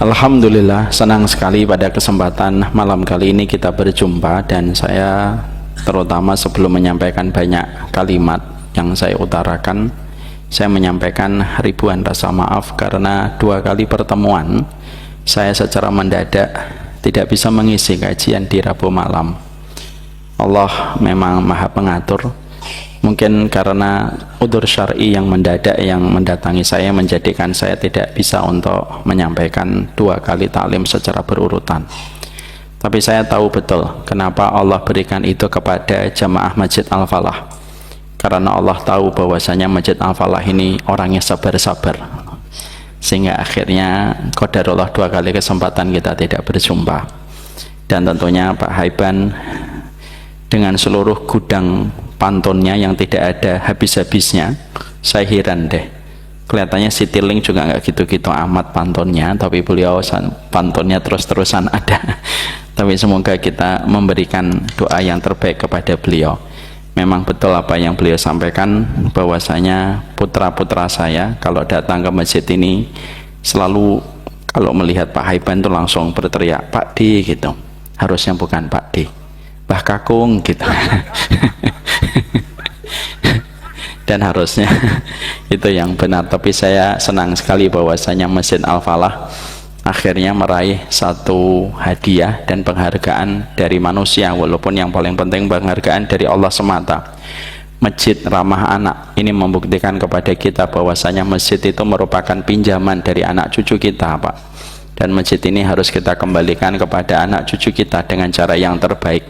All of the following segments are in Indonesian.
Alhamdulillah, senang sekali pada kesempatan malam kali ini kita berjumpa, dan saya terutama sebelum menyampaikan banyak kalimat yang saya utarakan, saya menyampaikan ribuan rasa maaf karena 2 kali pertemuan saya secara mendadak tidak bisa mengisi kajian di Rabu malam. Allah memang maha pengatur. Mungkin karena udzur syar'i yang mendadak yang mendatangi saya menjadikan saya tidak bisa untuk menyampaikan 2 kali taklim secara berurutan. Tapi saya tahu betul kenapa Allah berikan itu kepada jamaah Masjid Al-Falah. Karena Allah tahu bahwasanya Masjid Al-Falah ini orangnya sabar-sabar, sehingga akhirnya qadarullah 2 kali kesempatan kita tidak berjumpa. Dan tentunya Pak Haiban dengan seluruh gudang pantunnya yang tidak ada habis-habisnya, saya heran deh. Kelihatannya Citylink juga nggak gitu-gitu amat pantunnya, tapi beliau pantunnya terus-terusan ada. Tapi semoga kita memberikan doa yang terbaik kepada beliau. Memang betul apa yang beliau sampaikan, bahwasanya putra-putra saya kalau datang ke masjid ini selalu kalau melihat Pak Haiban itu langsung berteriak Pak D gitu. Harusnya bukan Pak D, Mbah Kakung gitu. Dan harusnya itu yang benar. Tapi saya senang sekali bahwasanya Masjid Al-Falah akhirnya meraih satu hadiah dan penghargaan dari manusia, walaupun yang paling penting penghargaan dari Allah semata. Masjid ramah anak ini membuktikan kepada kita bahwasanya masjid itu merupakan pinjaman dari anak cucu kita, Pak. Dan masjid ini harus kita kembalikan kepada anak cucu kita dengan cara yang terbaik.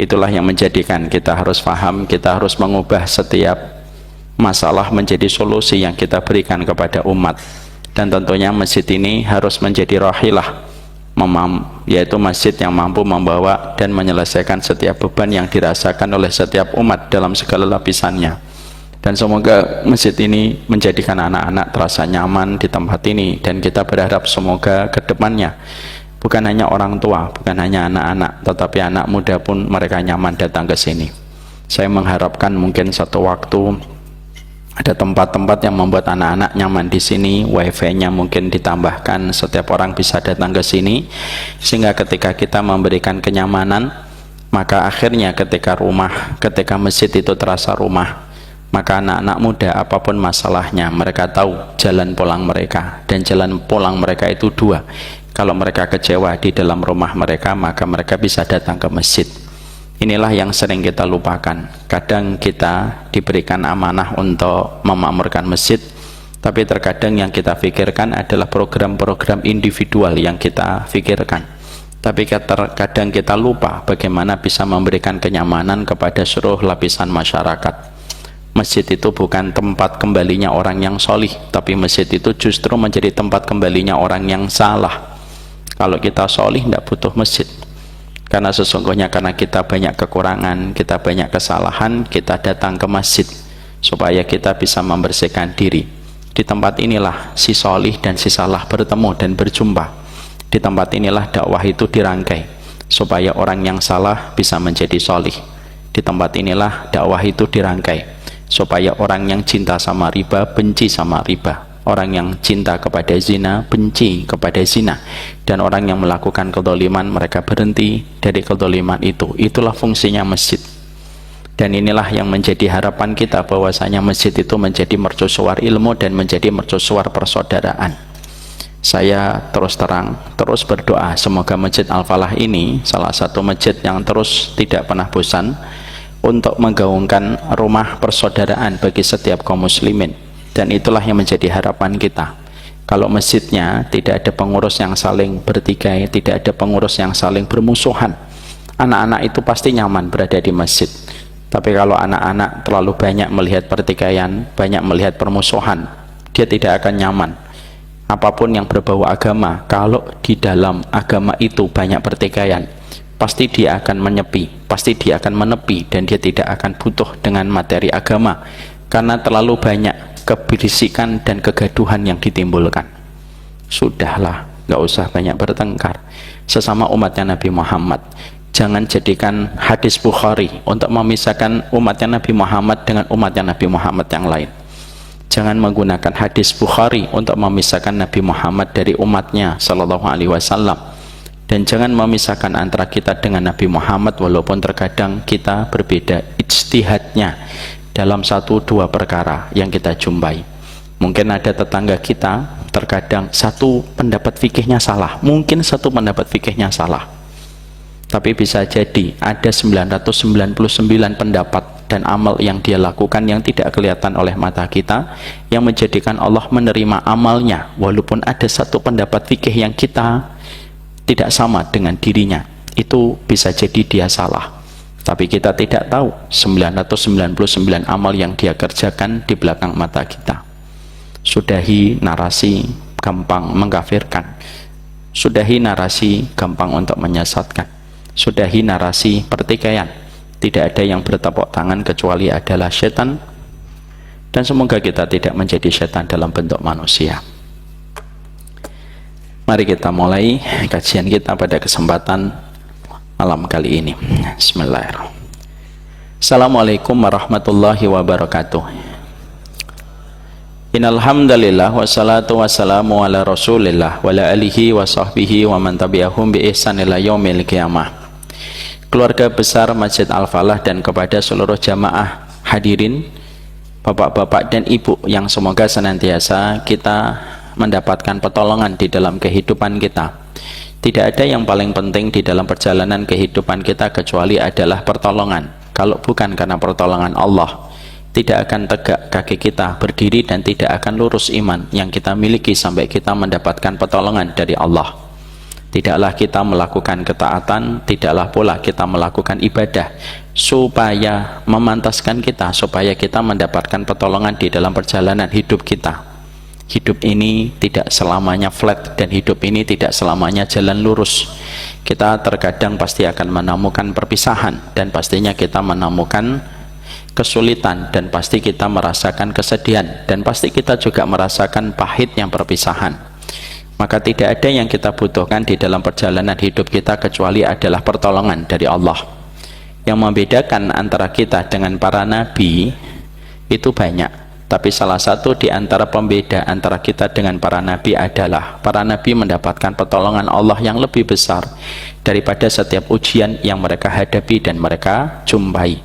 Itulah yang menjadikan kita harus paham, kita harus mengubah setiap masalah menjadi solusi yang kita berikan kepada umat. Dan tentunya masjid ini harus menjadi rahilah, yaitu masjid yang mampu membawa dan menyelesaikan setiap beban yang dirasakan oleh setiap umat dalam segala lapisannya. Dan semoga masjid ini menjadikan anak-anak terasa nyaman di tempat ini, dan kita berharap semoga ke depannya bukan hanya orang tua, bukan hanya anak-anak, tetapi anak muda pun mereka nyaman datang ke sini. Saya mengharapkan mungkin satu waktu ada tempat-tempat yang membuat anak-anak nyaman di sini, wifi-nya mungkin ditambahkan, setiap orang bisa datang ke sini, sehingga ketika kita memberikan kenyamanan, maka akhirnya ketika masjid itu terasa rumah, maka anak-anak muda apapun masalahnya, mereka tahu jalan pulang mereka, dan jalan pulang mereka itu 2. Kalau mereka kecewa di dalam rumah mereka, maka mereka bisa datang ke masjid. Inilah yang sering kita lupakan. Kadang kita diberikan amanah untuk memakmurkan masjid, tapi terkadang yang kita pikirkan adalah program-program individual yang kita pikirkan. Tapi kadang kita lupa bagaimana bisa memberikan kenyamanan kepada seluruh lapisan masyarakat. Masjid itu bukan tempat kembalinya orang yang solih, tapi masjid itu justru menjadi tempat kembalinya orang yang salah. Kalau kita solih tidak butuh masjid, karena sesungguhnya karena kita banyak kekurangan, kita banyak kesalahan, kita datang ke masjid supaya kita bisa membersihkan diri. Di tempat inilah si solih dan si salah bertemu dan berjumpa. Di tempat inilah dakwah itu dirangkai supaya orang yang salah bisa menjadi solih. Di tempat inilah dakwah itu dirangkai supaya orang yang cinta sama riba benci sama riba, orang yang cinta kepada zina benci kepada zina, dan orang yang melakukan kedoliman mereka berhenti dari kedoliman itu. Itulah fungsinya masjid. Dan inilah yang menjadi harapan kita, bahwasanya masjid itu menjadi mercusuar ilmu dan menjadi mercusuar persaudaraan. Saya terus berdoa semoga Masjid Al-Falah ini salah satu masjid yang terus tidak pernah bosan untuk menggaungkan rumah persaudaraan bagi setiap kaum muslimin. Dan itulah yang menjadi harapan kita. Kalau masjidnya tidak ada pengurus yang saling bertikai, tidak ada pengurus yang saling bermusuhan, anak-anak itu pasti nyaman berada di masjid. Tapi kalau anak-anak terlalu banyak melihat pertikaian, banyak melihat permusuhan, dia tidak akan nyaman. Apapun yang berbau agama, kalau di dalam agama itu banyak pertikaian, pasti dia akan menyepi, pasti dia akan menepi, dan dia tidak akan butuh dengan materi agama, karena terlalu banyak keberisikan dan kegaduhan yang ditimbulkan. Sudahlah, nggak usah banyak bertengkar sesama umatnya Nabi Muhammad. Jangan jadikan hadis Bukhari untuk memisahkan umatnya Nabi Muhammad dengan umatnya Nabi Muhammad yang lain. Jangan menggunakan hadis Bukhari untuk memisahkan Nabi Muhammad dari umatnya Sallallahu Alaihi Wasallam. Dan jangan memisahkan antara kita dengan Nabi Muhammad, walaupun terkadang kita berbeda ijtihadnya dalam 1-2 perkara yang kita jumpai. Mungkin ada tetangga kita terkadang satu pendapat fikihnya salah, mungkin satu pendapat fikihnya salah, tapi bisa jadi ada 999 pendapat dan amal yang dia lakukan yang tidak kelihatan oleh mata kita, yang menjadikan Allah menerima amalnya walaupun ada satu pendapat fikih yang kita tidak sama dengan dirinya. Itu bisa jadi dia salah, tapi kita tidak tahu 999 amal yang dia kerjakan di belakang mata kita. Sudahi narasi gampang mengkafirkan, sudahi narasi gampang untuk menyesatkan, sudahi narasi pertikaian. Tidak ada yang bertepuk tangan kecuali adalah setan, dan semoga kita tidak menjadi setan dalam bentuk manusia. Mari kita mulai kajian kita pada kesempatan malam kali ini. Bismillahirrahmanirrahim. Assalamualaikum warahmatullahi wabarakatuh. Innal hamdalillah wassalatu wassalamu ala Rasulillah wa ala alihi wa sahbihi wa man tabi'ahum bi ihsan ila yaumil qiyamah. Keluarga besar Masjid Al-Falah dan kepada seluruh jamaah hadirin, bapak-bapak dan ibu yang semoga senantiasa kita mendapatkan pertolongan di dalam kehidupan kita. Tidak ada yang paling penting di dalam perjalanan kehidupan kita kecuali adalah pertolongan. Kalau bukan karena pertolongan Allah, tidak akan tegak kaki kita berdiri dan tidak akan lurus iman yang kita miliki sampai kita mendapatkan pertolongan dari Allah. Tidaklah kita melakukan ketaatan, tidaklah pula kita melakukan ibadah supaya memantaskan kita, supaya kita mendapatkan pertolongan di dalam perjalanan hidup kita. Hidup ini tidak selamanya flat, dan hidup ini tidak selamanya jalan lurus. Kita terkadang pasti akan menemukan perpisahan, dan pastinya kita menemukan kesulitan, dan pasti kita merasakan kesedihan, dan pasti kita juga merasakan pahitnya perpisahan. Maka tidak ada yang kita butuhkan di dalam perjalanan hidup kita kecuali adalah pertolongan dari Allah. Yang membedakan antara kita dengan para nabi itu banyak, tapi salah satu di antara pembeda antara kita dengan para nabi adalah para nabi mendapatkan pertolongan Allah yang lebih besar daripada setiap ujian yang mereka hadapi dan mereka jumpai.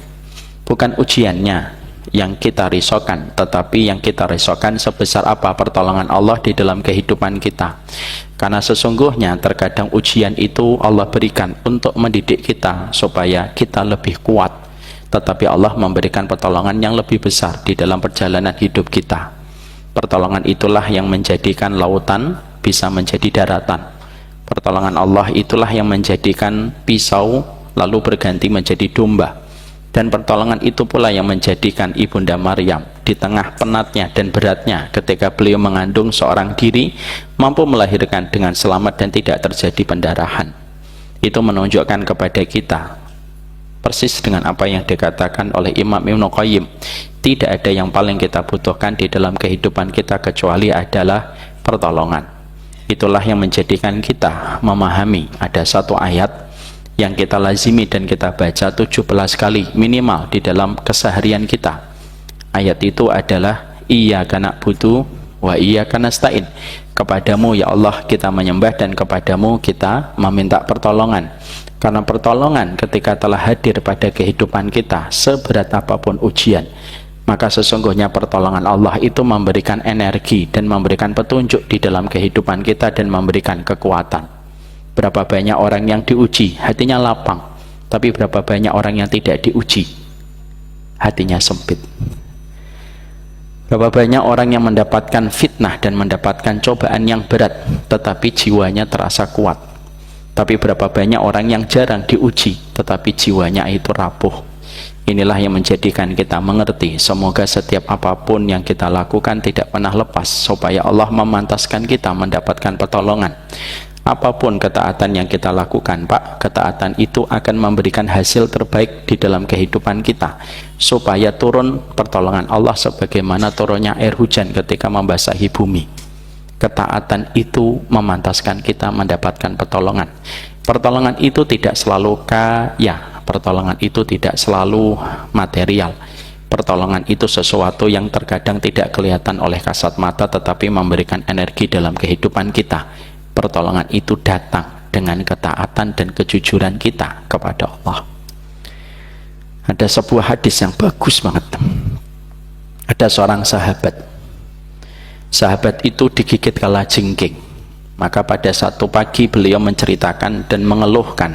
Bukan ujiannya yang kita risaukan, tetapi yang kita risaukan sebesar apa pertolongan Allah di dalam kehidupan kita. Karena sesungguhnya terkadang ujian itu Allah berikan untuk mendidik kita supaya kita lebih kuat, tetapi Allah memberikan pertolongan yang lebih besar di dalam perjalanan hidup kita. Pertolongan itulah yang menjadikan lautan bisa menjadi daratan. Pertolongan Allah itulah yang menjadikan pisau lalu berganti menjadi domba. Dan pertolongan itu pula yang menjadikan Ibunda Maryam di tengah penatnya dan beratnya ketika beliau mengandung seorang diri mampu melahirkan dengan selamat dan tidak terjadi pendarahan. Itu menunjukkan kepada kita persis dengan apa yang dikatakan oleh Imam Ibnu Qayyim, tidak ada yang paling kita butuhkan di dalam kehidupan kita kecuali adalah pertolongan. Itulah yang menjadikan kita memahami ada satu ayat yang kita lazimi dan kita baca 17 kali minimal di dalam keseharian kita. Ayat itu adalah iyyaka na'budu wa iyyaka nasta'in. Kepadamu ya Allah kita menyembah dan kepadamu kita meminta pertolongan. Karena pertolongan ketika telah hadir pada kehidupan kita, seberat apapun ujian, maka sesungguhnya pertolongan Allah itu memberikan energi dan memberikan petunjuk di dalam kehidupan kita dan memberikan kekuatan. Berapa banyak orang yang diuji hatinya lapang, tapi berapa banyak orang yang tidak diuji hatinya sempit. Berapa banyak orang yang mendapatkan fitnah dan mendapatkan cobaan yang berat tetapi jiwanya terasa kuat. Tapi berapa banyak orang yang jarang diuji tetapi jiwanya itu rapuh. Inilah yang menjadikan kita mengerti, semoga setiap apapun yang kita lakukan tidak pernah lepas supaya Allah memantaskan kita mendapatkan pertolongan. Apapun ketaatan yang kita lakukan, Pak, ketaatan itu akan memberikan hasil terbaik di dalam kehidupan kita supaya turun pertolongan Allah sebagaimana turunnya air hujan ketika membasahi bumi. Ketaatan itu memantaskan kita mendapatkan pertolongan. Pertolongan itu tidak selalu kaya, pertolongan itu tidak selalu material. Pertolongan itu sesuatu yang terkadang tidak kelihatan oleh kasat mata tetapi memberikan energi dalam kehidupan kita. Pertolongan itu datang dengan ketaatan dan kejujuran kita kepada Allah. Ada sebuah hadis yang bagus banget. Ada seorang sahabat itu digigit kalajengking. Maka pada satu pagi beliau menceritakan dan mengeluhkan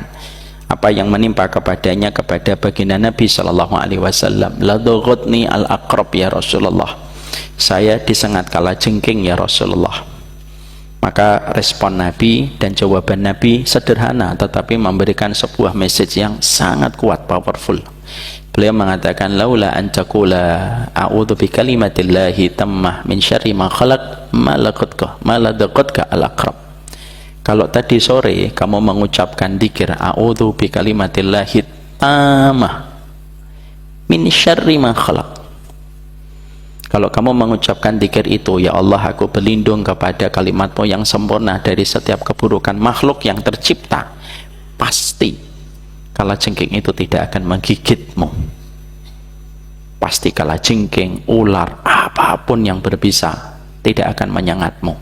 apa yang menimpa kepadanya kepada baginda Nabi Shallallahu Alaihi Wasallam. La dhaghotni al-aqrab ya Rasulullah, saya disengat kalajengking ya Rasulullah. Maka respon Nabi dan jawaban Nabi sederhana tetapi memberikan sebuah message yang sangat kuat, powerful. Beliau mengatakan, laula an taqula a'udzu bi kalimatillahi tammah min syarri ma khalaq ma laqatka al-aqrab. Kalau tadi sore kamu mengucapkan dzikir a'udzu bi kalimatillahi tammah min syarri ma khalaq. Kalau kamu mengucapkan dzikir itu, ya Allah, aku berlindung kepada kalimat-Mu yang sempurna dari setiap keburukan makhluk yang tercipta, pasti kalajengking itu tidak akan menggigitmu. Pasti kalajengking, ular, apapun yang berbisa tidak akan menyengatmu.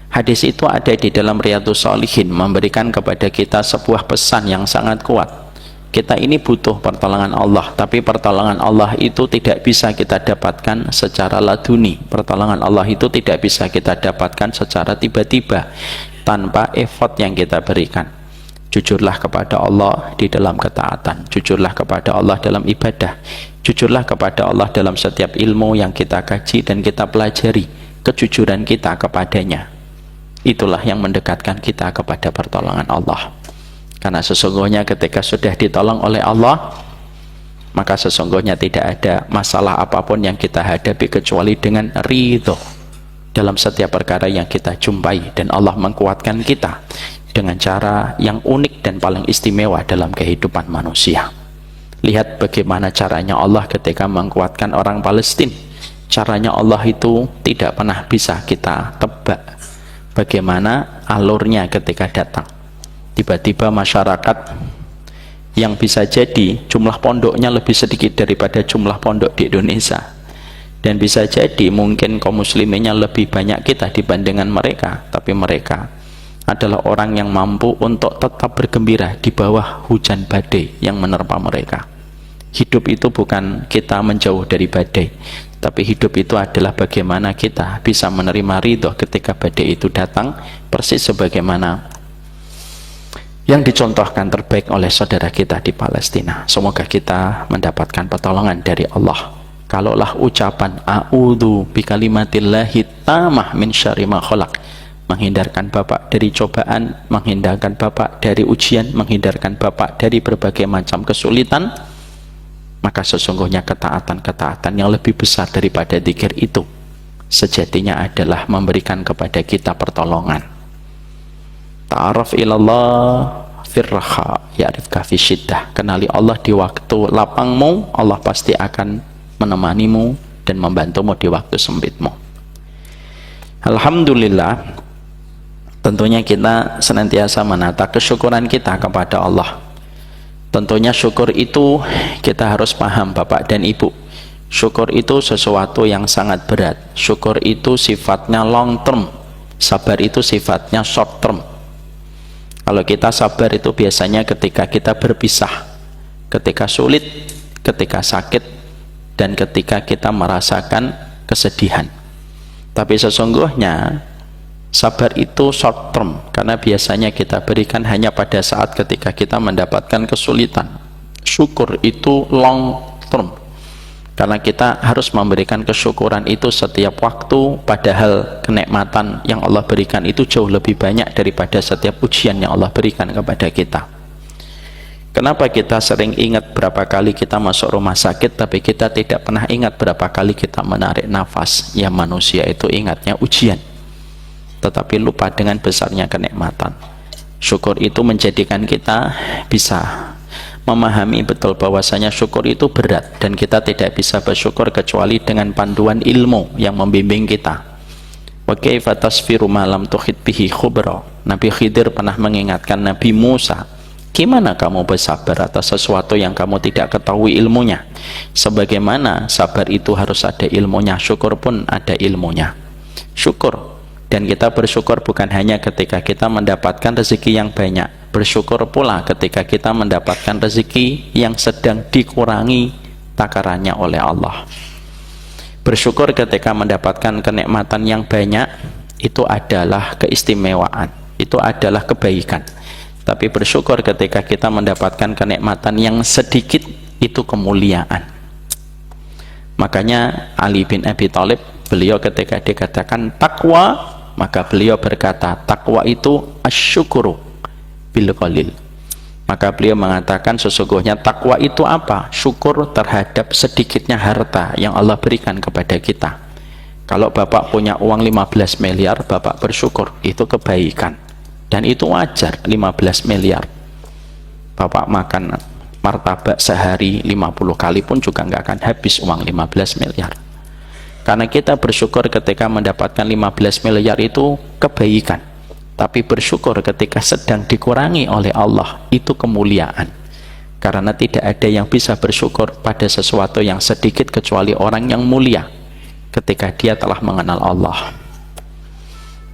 Hadis itu ada di dalam Riyadhus Shalihin, memberikan kepada kita sebuah pesan yang sangat kuat. Kita ini butuh pertolongan Allah, tapi pertolongan Allah itu tidak bisa kita dapatkan secara laduni. Pertolongan Allah itu tidak bisa kita dapatkan secara tiba-tiba tanpa effort yang kita berikan. Jujurlah kepada Allah di dalam ketaatan, jujurlah kepada Allah dalam ibadah, jujurlah kepada Allah dalam setiap ilmu yang kita kaji dan kita pelajari. Kejujuran kita kepadanya, itulah yang mendekatkan kita kepada pertolongan Allah. Karena sesungguhnya ketika sudah ditolong oleh Allah, maka sesungguhnya tidak ada masalah apapun yang kita hadapi kecuali dengan ridho dalam setiap perkara yang kita jumpai. Dan Allah mengkuatkan kita dengan cara yang unik dan paling istimewa dalam kehidupan manusia. Lihat bagaimana caranya Allah ketika mengkuatkan orang Palestina. Caranya Allah itu tidak pernah bisa kita tebak. Bagaimana alurnya ketika datang. Tiba-tiba masyarakat yang bisa jadi jumlah pondoknya lebih sedikit daripada jumlah pondok di Indonesia. Dan bisa jadi mungkin kaum musliminnya lebih banyak kita dibandingkan mereka. Tapi mereka adalah orang yang mampu untuk tetap bergembira di bawah hujan badai yang menerpa mereka. Hidup itu bukan kita menjauh dari badai, tapi hidup itu adalah bagaimana kita bisa menerima ridho ketika badai itu datang, persis sebagaimana yang dicontohkan terbaik oleh saudara kita di Palestina. Semoga kita mendapatkan pertolongan dari Allah. Kalaulah ucapan a'udzu bikalimatillahi tammah min syarri ma khalaq menghindarkan Bapak dari cobaan, menghindarkan Bapak dari ujian, menghindarkan Bapak dari berbagai macam kesulitan, maka sesungguhnya ketaatan-ketaatan yang lebih besar daripada dzikir itu sejatinya adalah memberikan kepada kita pertolongan. Ta'aruf ilallah firraha ya'rifka fi syiddah. Kenali Allah di waktu lapangmu, Allah pasti akan menemanimu dan membantumu di waktu sempitmu. Alhamdulillah, tentunya kita senantiasa menata kesyukuran kita kepada Allah. Tentunya syukur itu kita harus paham Bapak dan Ibu. Syukur itu sesuatu yang sangat berat. Syukur itu sifatnya long term. Sabar itu sifatnya short term. Kalau kita sabar itu biasanya ketika kita berpisah, ketika sulit, ketika sakit, dan ketika kita merasakan kesedihan. Tapi sesungguhnya sabar itu short term, karena biasanya kita berikan hanya pada saat ketika kita mendapatkan kesulitan. Syukur itu long term, karena kita harus memberikan kesyukuran itu setiap waktu, padahal kenikmatan yang Allah berikan itu jauh lebih banyak daripada setiap ujian yang Allah berikan kepada kita. Kenapa kita sering ingat berapa kali kita masuk rumah sakit, tapi kita tidak pernah ingat berapa kali kita menarik nafas? Ya, manusia itu ingatnya ujian, tetapi lupa dengan besarnya kenikmatan. Syukur itu menjadikan kita bisa memahami betul bahwasanya syukur itu berat, dan kita tidak bisa bersyukur kecuali dengan panduan ilmu yang membimbing kita. Wa kaifa tasfiru ma lam tuhit bihi khubra. Nabi Khidir pernah mengingatkan Nabi Musa, Gimana kamu bersabar atas sesuatu yang kamu tidak ketahui ilmunya? Sebagaimana sabar itu harus ada ilmunya, syukur pun ada ilmunya. Syukur, dan kita bersyukur bukan hanya ketika kita mendapatkan rezeki yang banyak, bersyukur pula ketika kita mendapatkan rezeki yang sedang dikurangi takarannya oleh Allah. Bersyukur ketika mendapatkan kenikmatan yang banyak, itu adalah keistimewaan, itu adalah kebaikan. Tapi bersyukur ketika kita mendapatkan kenikmatan yang sedikit, itu kemuliaan. Makanya Ali bin Abi Thalib, beliau ketika dikatakan takwa, maka beliau berkata takwa itu asyukuru bil qalil. Maka beliau mengatakan sesungguhnya takwa itu apa? Syukur terhadap sedikitnya harta yang Allah berikan kepada kita. Kalau Bapak punya uang 15 miliar, Bapak bersyukur, itu kebaikan. Dan itu wajar, 15 miliar. Bapak makan martabak sehari 50 kali pun juga nggak akan habis uang 15 miliar. Karena kita bersyukur ketika mendapatkan 15 miliar itu kebaikan. Tapi bersyukur ketika sedang dikurangi oleh Allah, itu kemuliaan. Karena tidak ada yang bisa bersyukur pada sesuatu yang sedikit kecuali orang yang mulia ketika dia telah mengenal Allah.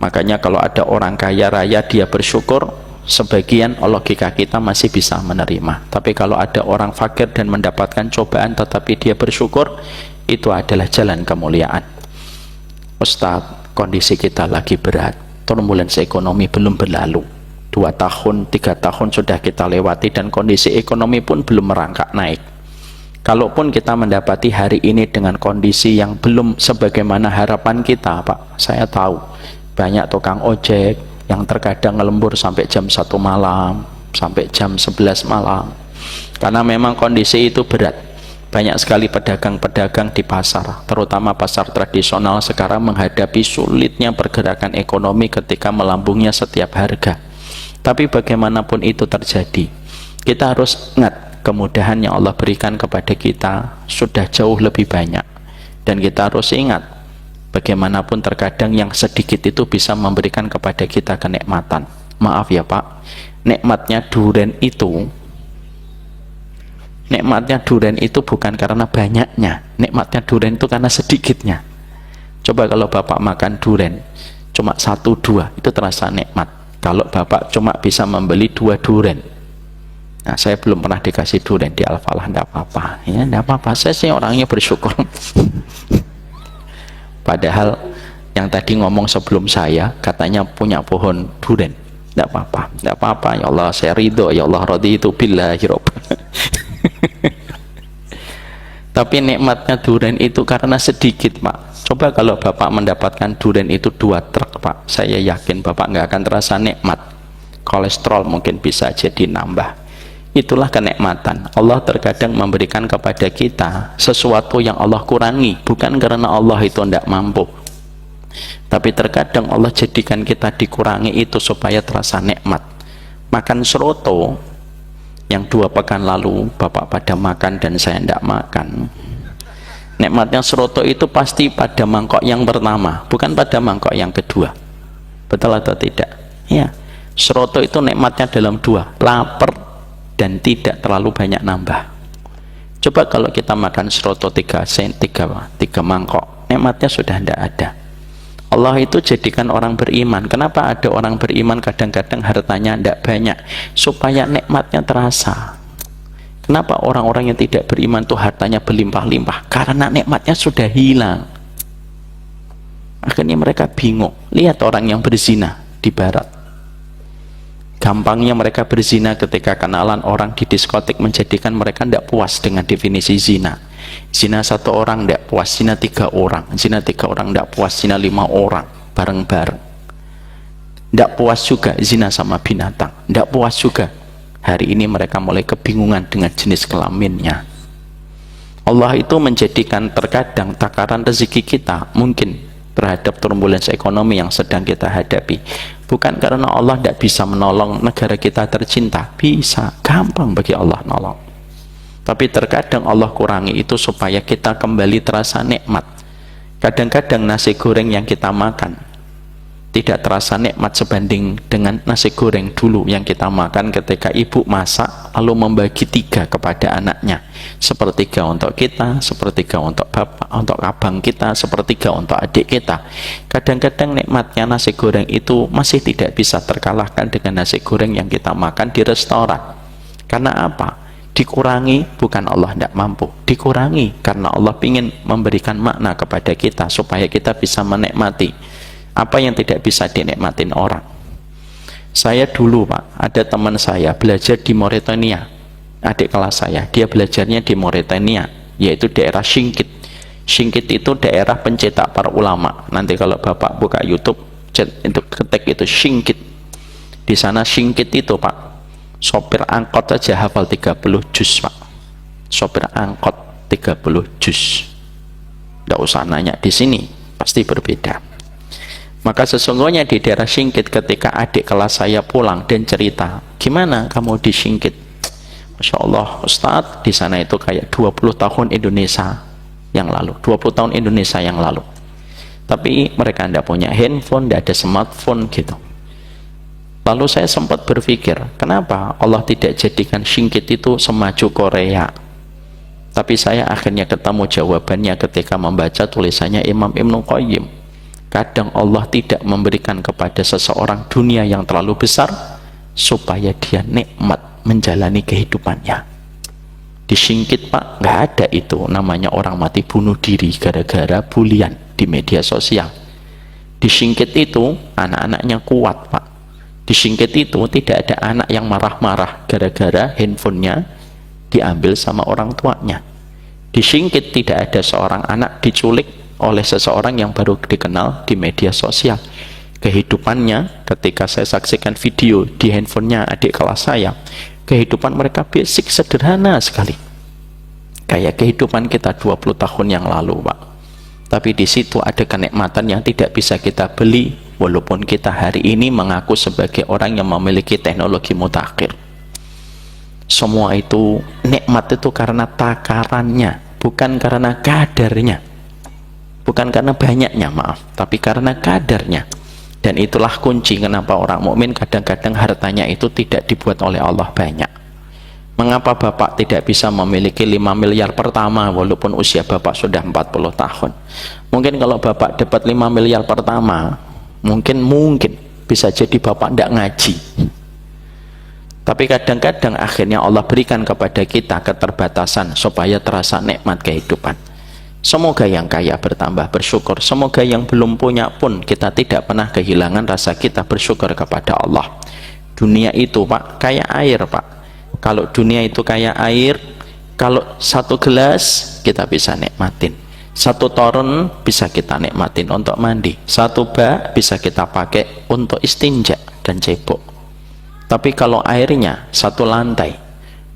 Makanya kalau ada orang kaya raya dia bersyukur, sebagian logika kita masih bisa menerima. Tapi kalau ada orang fakir dan mendapatkan cobaan tetapi dia bersyukur, itu adalah jalan kemuliaan. Ustadz, kondisi kita lagi berat, turbulensi ekonomi belum berlalu, 2 tahun, 3 tahun sudah kita lewati dan kondisi ekonomi pun belum merangkak naik. Kalaupun kita mendapati hari ini dengan kondisi yang belum sebagaimana harapan kita, Pak, saya tahu banyak tukang ojek yang terkadang ngelembur sampai jam 1 malam, sampai jam 11 malam. Karena memang kondisi itu berat. Banyak sekali pedagang-pedagang di pasar, terutama pasar tradisional sekarang menghadapi sulitnya pergerakan ekonomi ketika melambungnya setiap harga. Tapi bagaimanapun itu terjadi, kita harus ingat kemudahan yang Allah berikan kepada kita sudah jauh lebih banyak. Dan kita harus ingat bagaimanapun terkadang yang sedikit itu bisa memberikan kepada kita kenikmatan. Maaf ya Pak, nikmatnya durian itu bukan karena banyaknya, nikmatnya durian itu karena sedikitnya. Coba kalau Bapak makan durian cuma 1-2, itu terasa nikmat. Kalau Bapak cuma bisa membeli 2 durian, nah saya belum pernah dikasih durian di Al-Falah, enggak apa-apa ya, enggak apa-apa, saya sih orangnya bersyukur. Padahal yang tadi ngomong sebelum saya katanya punya pohon durian, enggak apa-apa, enggak apa-apa, ya Allah saya ridho, ya Allah raditu billahi rabb. Tapi nikmatnya durian itu karena sedikit Pak. Coba kalau Bapak mendapatkan durian itu 2 truk Pak, saya yakin Bapak nggak akan terasa nikmat. Kolesterol mungkin bisa jadi nambah. Itulah kenikmatan. Allah terkadang memberikan kepada kita sesuatu yang Allah kurangi, bukan karena Allah itu tidak mampu, tapi terkadang Allah jadikan kita dikurangi itu supaya terasa nikmat. Makan seroto yang 2 pekan lalu Bapak pada makan dan saya tidak makan, nikmatnya seroto itu pasti pada mangkok yang pertama, bukan pada mangkok yang kedua. Betul atau tidak? Ya, seroto itu nikmatnya dalam 2, lapar dan tidak terlalu banyak nambah. Coba kalau kita makan seroto 3 mangkok, nikmatnya sudah tidak ada. Allah itu jadikan orang beriman. Kenapa ada orang beriman kadang-kadang hartanya tidak banyak? Supaya nikmatnya terasa. Kenapa orang-orang yang tidak beriman itu hartanya berlimpah-limpah? Karena nikmatnya sudah hilang. Akhirnya mereka bingung. Lihat orang yang berzina di barat, gampangnya mereka berzina ketika kenalan orang di diskotik menjadikan mereka tidak puas dengan definisi zina. Zina 1 orang tidak puas, zina 3 orang, zina 3 orang tidak puas, zina 5 orang bareng-bareng. Tidak puas juga zina sama binatang, tidak puas juga. Hari ini mereka mulai kebingungan dengan jenis kelaminnya. Allah itu menjadikan terkadang takaran rezeki kita mungkin terhadap turbulensi ekonomi yang sedang kita hadapi, bukan karena Allah tidak bisa menolong negara kita tercinta, bisa, gampang bagi Allah nolong. Tapi terkadang Allah kurangi itu supaya kita kembali terasa nikmat. Kadang-kadang nasi goreng yang kita makan Tidak terasa nikmat sebanding dengan nasi goreng dulu yang kita makan ketika ibu masak lalu membagi 3 kepada anaknya, sepertiga untuk kita, sepertiga untuk bapak, untuk abang kita, sepertiga untuk adik kita. Kadang-kadang nikmatnya nasi goreng itu masih tidak bisa terkalahkan dengan nasi goreng yang kita makan di restoran. Karena apa? Dikurangi bukan Allah tidak mampu, dikurangi karena Allah ingin memberikan makna kepada kita supaya kita bisa menikmati apa yang tidak bisa dinikmatin orang. Saya dulu Pak, ada teman saya belajar di Mauritania, adik kelas saya, dia belajarnya di Mauritania, yaitu daerah Singkit. Singkit itu daerah pencetak para ulama. Nanti kalau Bapak buka YouTube, itu ketik itu Singkit. Di sana Singkit itu Pak, sopir angkot saja hafal 30 juz Pak. Sopir angkot 30 juz. Tidak usah nanya di sini, pasti berbeda. Maka sesungguhnya di daerah Singkit ketika adik kelas saya pulang dan cerita, gimana kamu di Singkit? Masya Allah Ustadz, di sana itu kayak 20 tahun Indonesia yang lalu, 20 tahun Indonesia yang lalu. Tapi mereka tidak punya handphone, tidak ada smartphone gitu. Lalu saya sempat berpikir, kenapa Allah tidak jadikan Singkit itu semaju Korea? Tapi saya akhirnya ketemu jawabannya ketika membaca tulisannya Imam Ibnu Qayyim. Kadang Allah tidak memberikan kepada seseorang dunia yang terlalu besar supaya dia nikmat menjalani kehidupannya. Di Singkit Pak, nggak ada itu namanya orang mati bunuh diri gara-gara bulian di media sosial. Di Singkit itu anak-anaknya kuat Pak. Di Singkit itu tidak ada anak yang marah-marah gara-gara handphonenya diambil sama orang tuanya. Di Singkit tidak ada seorang anak diculik oleh seseorang yang baru dikenal di media sosial. Kehidupannya ketika saya saksikan video di handphonenya adik kelas saya, kehidupan mereka basic, sederhana sekali, kayak kehidupan kita 20 tahun yang lalu Pak. Tapi di situ ada kenikmatan yang tidak bisa kita beli, walaupun kita hari ini mengaku sebagai orang yang memiliki teknologi mutakhir. Semua itu nikmat itu karena takarannya, bukan karena kadarnya. Bukan karena banyaknya, maaf, tapi karena kadarnya. Dan itulah kunci kenapa orang mukmin kadang-kadang hartanya itu tidak dibuat oleh Allah banyak. Mengapa Bapak tidak bisa memiliki 5 miliar pertama walaupun usia Bapak sudah 40 tahun? Mungkin kalau Bapak dapat 5 miliar pertama, mungkin bisa jadi Bapak tidak ngaji. Tapi kadang-kadang akhirnya Allah berikan kepada kita keterbatasan supaya terasa nikmat kehidupan. Semoga yang kaya bertambah bersyukur, semoga yang belum punya pun kita tidak pernah kehilangan rasa kita bersyukur kepada Allah. Dunia itu Pak kayak air Pak. Kalau dunia itu kayak air, kalau 1 gelas kita bisa nikmatin, 1 toren bisa kita nikmatin untuk mandi, 1 bak bisa kita pakai untuk istinja dan cebok. Tapi kalau airnya 1 lantai,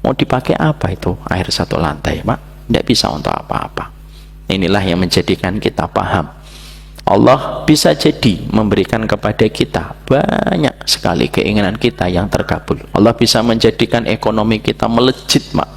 mau dipakai apa itu air 1 lantai Pak? Tidak bisa untuk apa-apa. Inilah yang menjadikan kita paham Allah bisa jadi memberikan kepada kita banyak sekali keinginan kita yang terkabul. Allah bisa menjadikan ekonomi kita melejit Mak,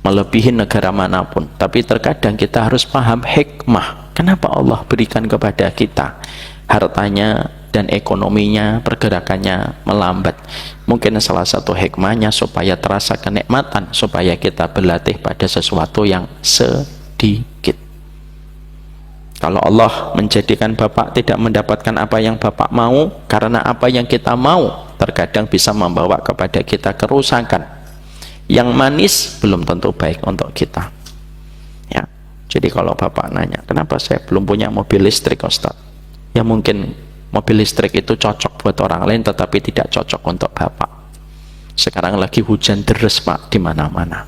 melebihi negara manapun. Tapi terkadang kita harus paham hikmah kenapa Allah berikan kepada kita hartanya dan ekonominya, pergerakannya melambat. Mungkin salah satu hikmahnya supaya terasa kenikmatan, supaya kita berlatih pada sesuatu yang sedikit. Kalau Allah menjadikan Bapak tidak mendapatkan apa yang Bapak mau, karena apa yang kita mau terkadang bisa membawa kepada kita kerusakan. Yang manis belum tentu baik untuk kita. Ya, jadi kalau Bapak nanya, kenapa saya belum punya mobil listrik Ustaz? Ya mungkin mobil listrik itu cocok buat orang lain, tetapi tidak cocok untuk Bapak. Sekarang lagi hujan deras Pak di mana-mana.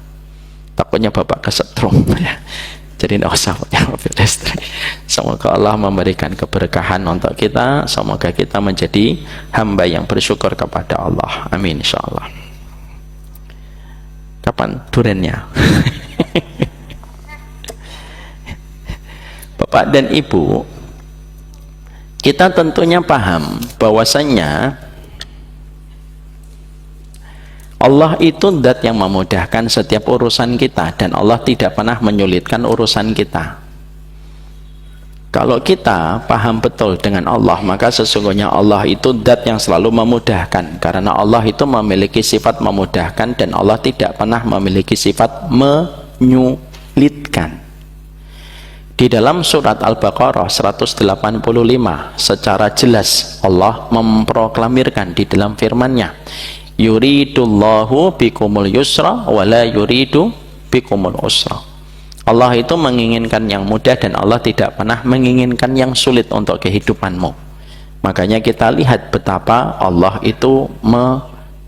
Takutnya Bapak kesetrum ya. Jadi tidak usah punya mobil listrik. Semoga Allah memberikan keberkahan untuk kita. Semoga kita menjadi hamba yang bersyukur kepada Allah. Amin insyaallah. Kapan durennya? Bapak dan Ibu, kita tentunya paham bahwasannya Allah itu zat yang memudahkan setiap urusan kita, dan Allah tidak pernah menyulitkan urusan kita. Kalau kita paham betul dengan Allah, maka sesungguhnya Allah itu zat yang selalu memudahkan, karena Allah itu memiliki sifat memudahkan dan Allah tidak pernah memiliki sifat menyulitkan. Di dalam surat Al-Baqarah 185 secara jelas Allah memproklamirkan di dalam firman-Nya, yuridullahu bikumul yusra wa la yuridu bikumul usra. Allah itu menginginkan yang mudah dan Allah tidak pernah menginginkan yang sulit untuk kehidupanmu. Makanya kita lihat betapa Allah itu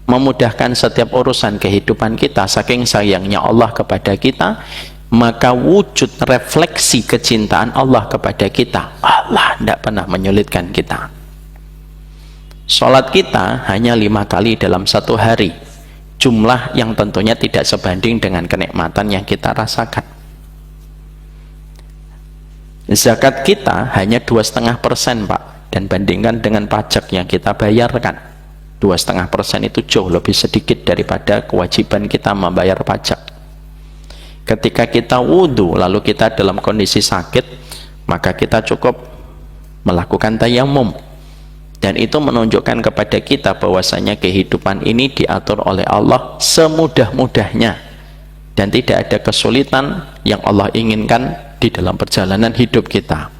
memudahkan setiap urusan kehidupan kita. Saking sayangnya Allah kepada kita, maka wujud refleksi kecintaan Allah kepada kita, Allah tidak pernah menyulitkan kita. Sholat kita hanya 5 kali dalam satu hari, jumlah yang tentunya tidak sebanding dengan kenikmatan yang kita rasakan. Zakat kita hanya 2,5% Pak, dan bandingkan dengan pajak yang kita bayarkan, 2,5% itu jauh lebih sedikit daripada kewajiban kita membayar pajak. Ketika kita wudhu lalu kita dalam kondisi sakit, maka kita cukup melakukan tayamum, dan itu menunjukkan kepada kita bahwasanya kehidupan ini diatur oleh Allah semudah-mudahnya dan tidak ada kesulitan yang Allah inginkan di dalam perjalanan hidup kita.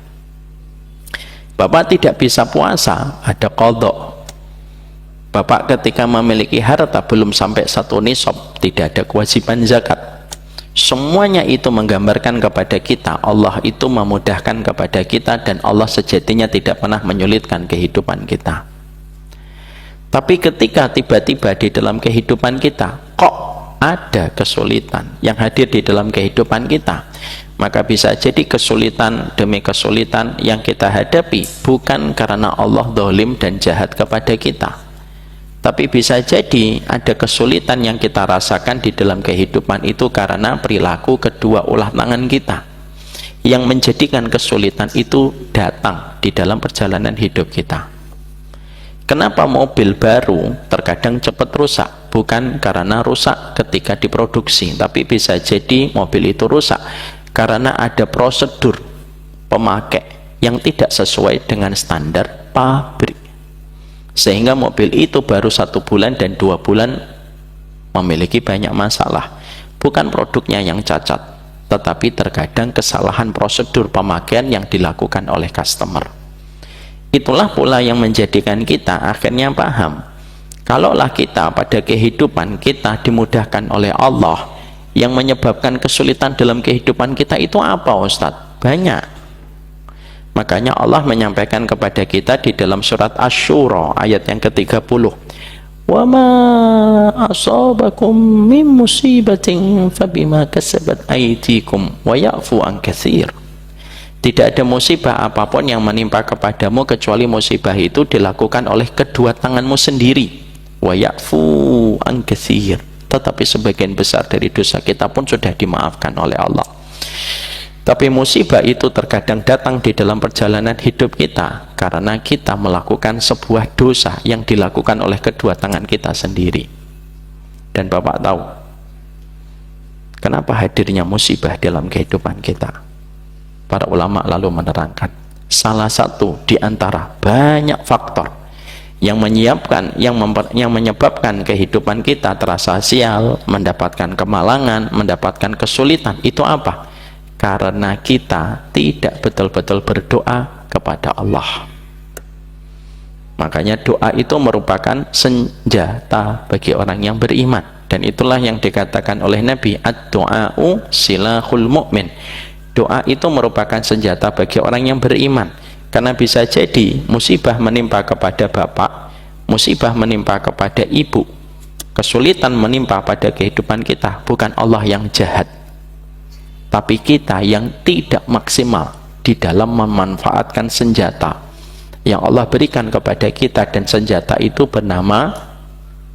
Bapak tidak bisa puasa, ada qadha. Bapak ketika memiliki harta belum sampai 1 nisab, tidak ada kewajiban zakat. Semuanya itu menggambarkan kepada kita Allah itu memudahkan kepada kita, dan Allah sejatinya tidak pernah menyulitkan kehidupan kita. Tapi ketika tiba-tiba di dalam kehidupan kita kok ada kesulitan yang hadir di dalam kehidupan kita, maka bisa jadi kesulitan demi kesulitan yang kita hadapi bukan karena Allah zalim dan jahat kepada kita, tapi bisa jadi ada kesulitan yang kita rasakan di dalam kehidupan itu karena perilaku kedua ulah tangan kita yang menjadikan kesulitan itu datang di dalam perjalanan hidup kita. Kenapa mobil baru terkadang cepat rusak? Bukan karena rusak ketika diproduksi, tapi bisa jadi mobil itu rusak karena ada prosedur pemakai yang tidak sesuai dengan standar pabrik, sehingga mobil itu baru 1 bulan dan 2 bulan memiliki banyak masalah. Bukan produknya yang cacat, tetapi terkadang kesalahan prosedur pemakaian yang dilakukan oleh customer. Itulah pula yang menjadikan kita akhirnya paham, kalaulah kita pada kehidupan kita dimudahkan oleh Allah, yang menyebabkan kesulitan dalam kehidupan kita itu apa Ustadz? Banyak. Makanya Allah menyampaikan kepada kita di dalam surat Asy-Syura ayat yang ke-30, wa ma asabakum min musibatin fabima kasabat aydikum wa ya'fu an katsir. Tidak ada musibah apapun yang menimpa kepadamu kecuali musibah itu dilakukan oleh kedua tanganmu sendiri, wa ya'fu an katsir. Tetapi sebagian besar dari dosa kita pun sudah dimaafkan oleh Allah. Tapi musibah itu terkadang datang di dalam perjalanan hidup kita karena kita melakukan sebuah dosa yang dilakukan oleh kedua tangan kita sendiri. Dan Bapak tahu kenapa hadirnya musibah dalam kehidupan kita? Para ulama lalu menerangkan, salah satu di antara banyak faktor yang menyebabkan kehidupan kita terasa sial, mendapatkan kemalangan, mendapatkan kesulitan, itu apa? Karena kita tidak betul-betul berdoa kepada Allah. Makanya doa itu merupakan senjata bagi orang yang beriman, dan itulah yang dikatakan oleh Nabi, ad-du'a'u silahul mu'min. Doa itu merupakan senjata bagi orang yang beriman, karena bisa jadi musibah menimpa kepada bapak, musibah menimpa kepada ibu, kesulitan menimpa pada kehidupan kita, bukan Allah yang jahat, tapi kita yang tidak maksimal di dalam memanfaatkan senjata yang Allah berikan kepada kita, dan senjata itu bernama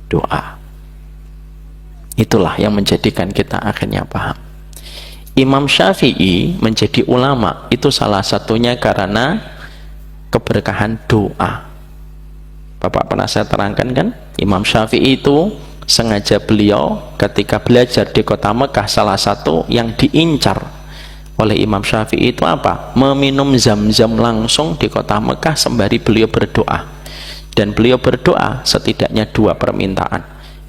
doa. Itulah yang menjadikan kita akhirnya paham. Imam Syafi'i menjadi ulama itu salah satunya karena keberkahan doa. Bapak pernah saya terangkan kan, Imam Syafi'i itu sengaja beliau ketika belajar di kota Mekah, salah satu yang diincar oleh Imam Syafi'i itu apa? Meminum zam-zam langsung di kota Mekah sembari beliau berdoa. Dan beliau berdoa setidaknya 2 permintaan.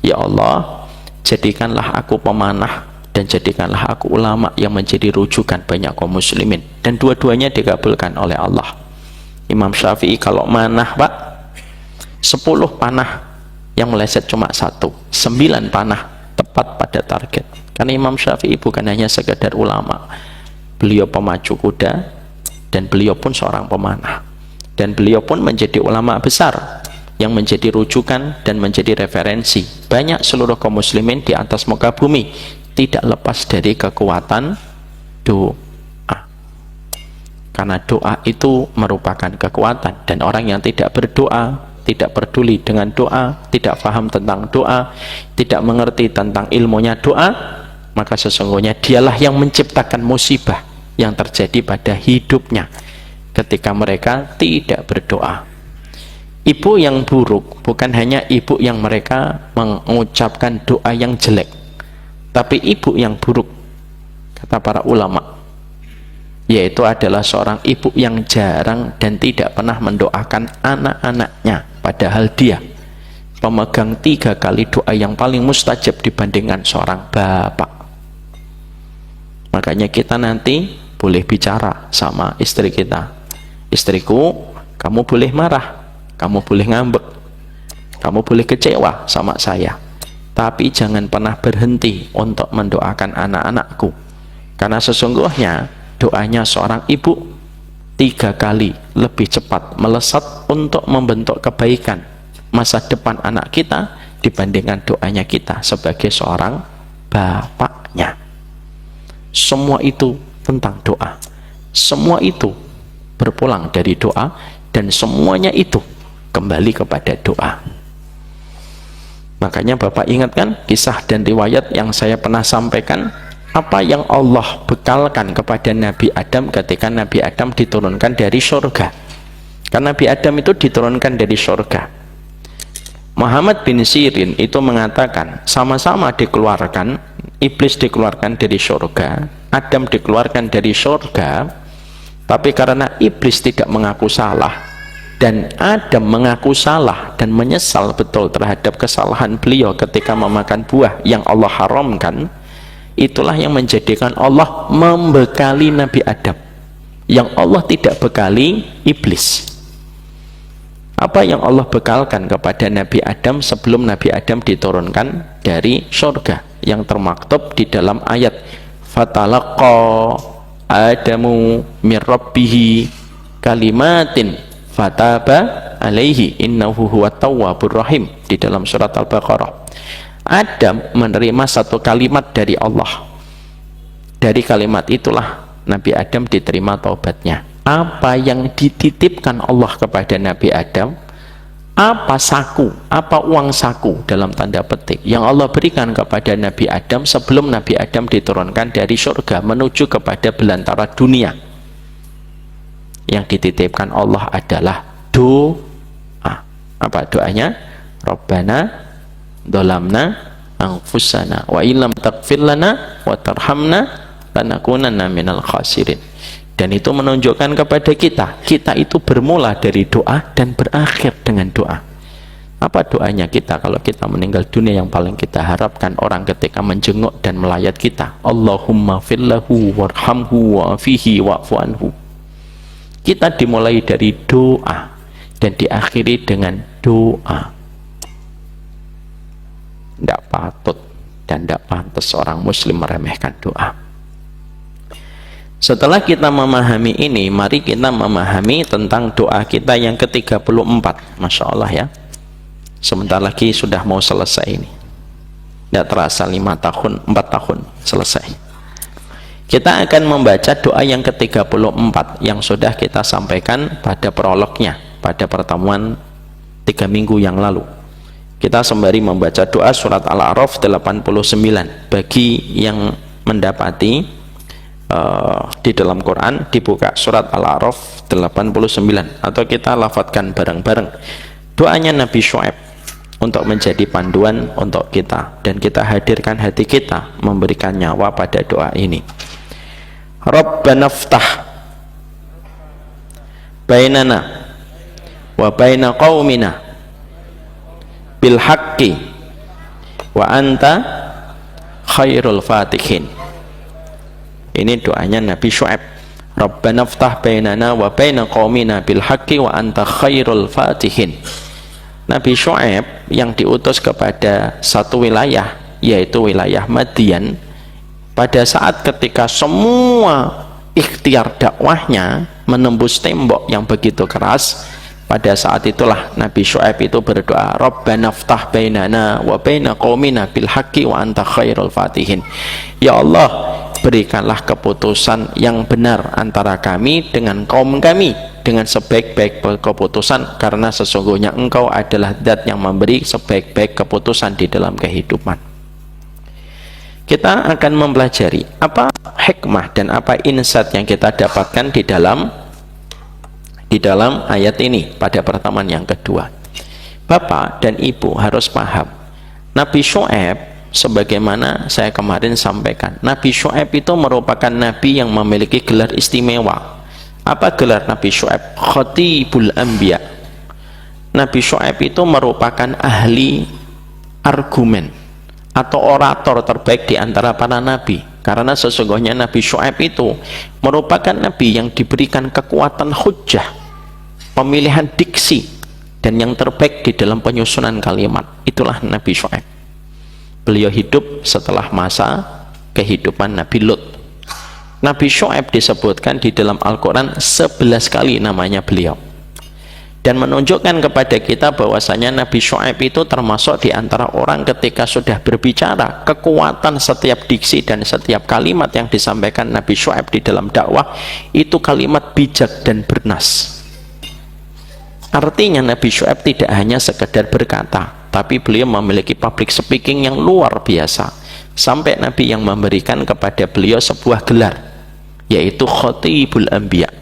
Ya Allah, jadikanlah aku pemanah dan jadikanlah aku ulama yang menjadi rujukan banyak kaum muslimin. Dan dua-duanya dikabulkan oleh Allah. Imam Syafi'i kalau manah Pak, 10 panah yang meleset cuma 1, 9 panah tepat pada target. Karena Imam Syafi'i bukan hanya sekedar ulama, beliau pemacu kuda dan beliau pun seorang pemanah, dan beliau pun menjadi ulama besar yang menjadi rujukan dan menjadi referensi banyak seluruh kaum muslimin di atas muka bumi, tidak lepas dari kekuatan doa. Karena doa itu merupakan kekuatan, dan orang yang tidak berdoa, tidak peduli dengan doa, tidak paham tentang doa, tidak mengerti tentang ilmunya doa, maka sesungguhnya dialah yang menciptakan musibah yang terjadi pada hidupnya ketika mereka tidak berdoa. Ibu yang buruk bukan hanya ibu yang mereka mengucapkan doa yang jelek, tapi ibu yang buruk, kata para ulama, yaitu adalah seorang ibu yang jarang dan tidak pernah mendoakan anak-anaknya, padahal dia pemegang 3 kali doa yang paling mustajab dibandingkan seorang bapak. Makanya kita nanti boleh bicara sama istri kita, istriku, kamu boleh marah, kamu boleh ngambek, kamu boleh kecewa sama saya, tapi jangan pernah berhenti untuk mendoakan anak-anakku, karena sesungguhnya doanya seorang ibu 3 kali lebih cepat melesat untuk membentuk kebaikan masa depan anak kita dibandingkan doanya kita sebagai seorang bapaknya. Semua itu tentang doa, semua itu berpulang dari doa, dan semuanya itu kembali kepada doa. Makanya Bapak ingatkan kisah dan riwayat yang saya pernah sampaikan, apa yang Allah bekalkan kepada Nabi Adam ketika Nabi Adam diturunkan dari surga. Karena Nabi Adam itu diturunkan dari surga. Muhammad bin Sirin itu mengatakan sama-sama dikeluarkan, iblis dikeluarkan dari surga, Adam dikeluarkan dari surga, tapi karena iblis tidak mengaku salah dan Adam mengaku salah dan menyesal betul terhadap kesalahan beliau ketika memakan buah yang Allah haramkan, itulah yang menjadikan Allah membekali Nabi Adam yang Allah tidak bekali iblis. Apa yang Allah bekalkan kepada Nabi Adam sebelum Nabi Adam diturunkan dari surga, yang termaktub di dalam ayat fatalaqa Adamu min rabbihi kalimatin fataba alaihi innahu huwat tawwabur rahim, di dalam surat Al-Baqarah. Adam menerima satu kalimat dari Allah, dari kalimat itulah Nabi Adam diterima taubatnya. Apa yang dititipkan Allah kepada Nabi Adam, apa saku, apa uang saku dalam tanda petik yang Allah berikan kepada Nabi Adam sebelum Nabi Adam diturunkan dari surga menuju kepada belantara dunia, yang dititipkan Allah adalah doa. Apa doanya? Rabbana dolamna anfusana wa illam taghfir lana wa tarhamna lanakunanna minal khasirin. Dan itu menunjukkan kepada kita itu bermula dari doa dan berakhir dengan doa. Apa doanya kita kalau kita meninggal dunia? Yang paling kita harapkan orang ketika menjenguk dan melayat kita, Allahumma fillahu warhamhu wa'afihi wa'fu anhu. Kita dimulai dari doa dan diakhiri dengan doa. Tidak patut dan tidak pantas seorang muslim meremehkan doa. Setelah kita memahami ini, mari kita memahami tentang doa kita yang ke-34. Masya Allah ya, sebentar lagi sudah mau selesai ini. Tidak terasa 4 tahun selesai. Kita akan membaca doa yang ke-34 yang sudah kita sampaikan pada prolognya pada pertemuan 3 minggu yang lalu. Kita sembari membaca doa surat Al-A'raf 89 bagi yang mendapati di dalam Quran, dibuka surat Al-A'raf 89 atau kita lafadzkan bareng-bareng doanya Nabi Syuaib untuk menjadi panduan untuk kita, dan kita hadirkan hati kita memberikan nyawa pada doa ini. Rabbana ftah bainana wa baina qaumina bil haqqi wa anta khairul fatihin. Ini doanya Nabi Syuaib. Rabbana ftah bainana wa baina qaumina bil haqqi wa anta khairul fatihin. Nabi Syuaib yang diutus kepada satu wilayah, yaitu wilayah Madian, pada saat ketika semua ikhtiar dakwahnya menembus tembok yang begitu keras, pada saat itulah Nabi Syuaib itu berdoa, Rabbana ftah bainana wa baina qaumina bil haqqi wa anta khairul fatihin. Ya Allah, berikanlah keputusan yang benar antara kami dengan kaum kami, dengan sebaik-baik keputusan, karena sesungguhnya Engkau adalah zat yang memberi sebaik-baik keputusan di dalam kehidupan. Kita akan mempelajari apa hikmah dan apa insight yang kita dapatkan di dalam ayat ini pada pertemuan yang kedua. Bapak dan Ibu harus paham, Nabi Syuaib, sebagaimana saya kemarin sampaikan, Nabi Syuaib itu merupakan Nabi yang memiliki gelar istimewa. Apa gelar Nabi Syuaib? Khatibul Anbiya. Nabi Syuaib itu merupakan ahli argumen atau orator terbaik di antara para nabi, karena sesungguhnya Nabi Syuaib itu merupakan nabi yang diberikan kekuatan hujjah, pemilihan diksi, dan yang terbaik di dalam penyusunan kalimat. Itulah Nabi Syuaib. Beliau hidup setelah masa kehidupan Nabi Lut. Nabi Syuaib disebutkan di dalam Al-Quran 11 kali namanya beliau, dan menunjukkan kepada kita bahwasanya Nabi Syuaib itu termasuk di antara orang ketika sudah berbicara, kekuatan setiap diksi dan setiap kalimat yang disampaikan Nabi Syuaib di dalam dakwah itu kalimat bijak dan bernas. Artinya Nabi Syuaib tidak hanya sekedar berkata, tapi beliau memiliki public speaking yang luar biasa, sampai Nabi yang memberikan kepada beliau sebuah gelar, yaitu Khatibul Anbiya.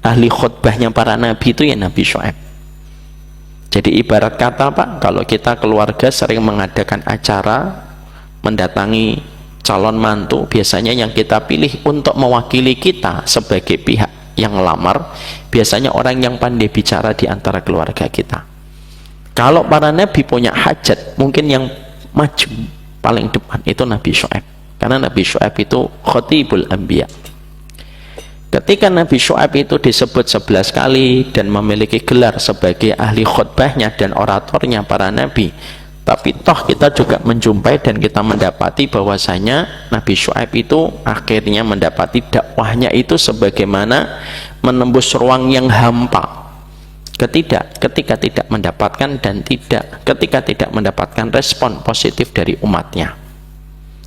Ahli khutbahnya para nabi itu ya Nabi Syuaib. Jadi ibarat kata Pak, kalau kita keluarga sering mengadakan acara mendatangi calon mantu, biasanya yang kita pilih untuk mewakili kita sebagai pihak yang melamar, biasanya orang yang pandai bicara di antara keluarga kita. Kalau para nabi punya hajat, mungkin yang maju paling depan itu Nabi Syuaib, karena Nabi Syuaib itu Khatibul Anbiya. Ketika Nabi Syuaib itu disebut 11 kali dan memiliki gelar sebagai ahli khutbahnya dan oratornya para nabi, tapi toh kita juga menjumpai dan kita mendapati bahwasanya Nabi Syuaib itu akhirnya mendapati dakwahnya itu sebagaimana menembus ruang yang hampa, ketika tidak mendapatkan ketika tidak mendapatkan respon positif dari umatnya,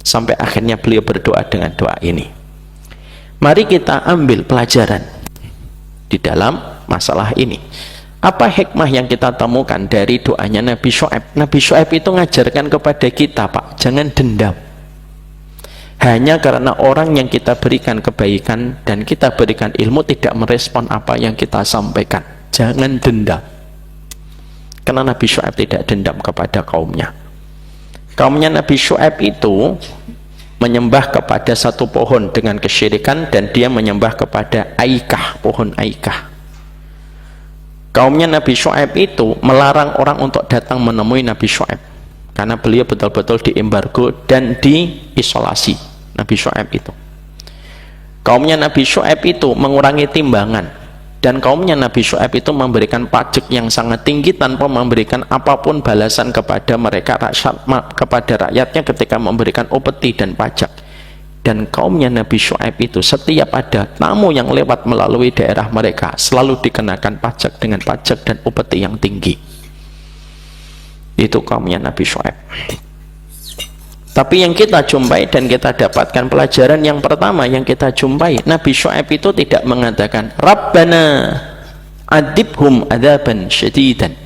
sampai akhirnya beliau berdoa dengan doa ini. Mari kita ambil pelajaran di dalam masalah ini. Apa hikmah yang kita temukan dari doanya Nabi Syuaib? Nabi Syuaib itu ngajarkan kepada kita, Pak, jangan dendam. Hanya karena orang yang kita berikan kebaikan dan kita berikan ilmu tidak merespon apa yang kita sampaikan, jangan dendam. Karena Nabi Syuaib tidak dendam kepada kaumnya. Kaumnya Nabi Syuaib itu menyembah kepada satu pohon dengan kesyirikan, dan dia menyembah kepada Aikah, pohon Aikah. Kaumnya Nabi Syuaib itu melarang orang untuk datang menemui Nabi Syuaib, karena beliau betul-betul diembargo dan diisolasi. Nabi Syuaib itu, kaumnya Nabi Syuaib itu mengurangi timbangan, dan kaumnya Nabi Syuaib itu memberikan pajak yang sangat tinggi tanpa memberikan apapun balasan kepada mereka, kepada rakyatnya ketika memberikan upeti dan pajak. Dan kaumnya Nabi Syuaib itu setiap ada tamu yang lewat melalui daerah mereka selalu dikenakan pajak dengan pajak dan upeti yang tinggi. Itu kaumnya Nabi Syuaib. Tapi yang kita jumpai dan kita dapatkan pelajaran yang pertama yang kita jumpai, Nabi Syuaib itu tidak mengatakan Rabbana adibhum adzaban syadidan.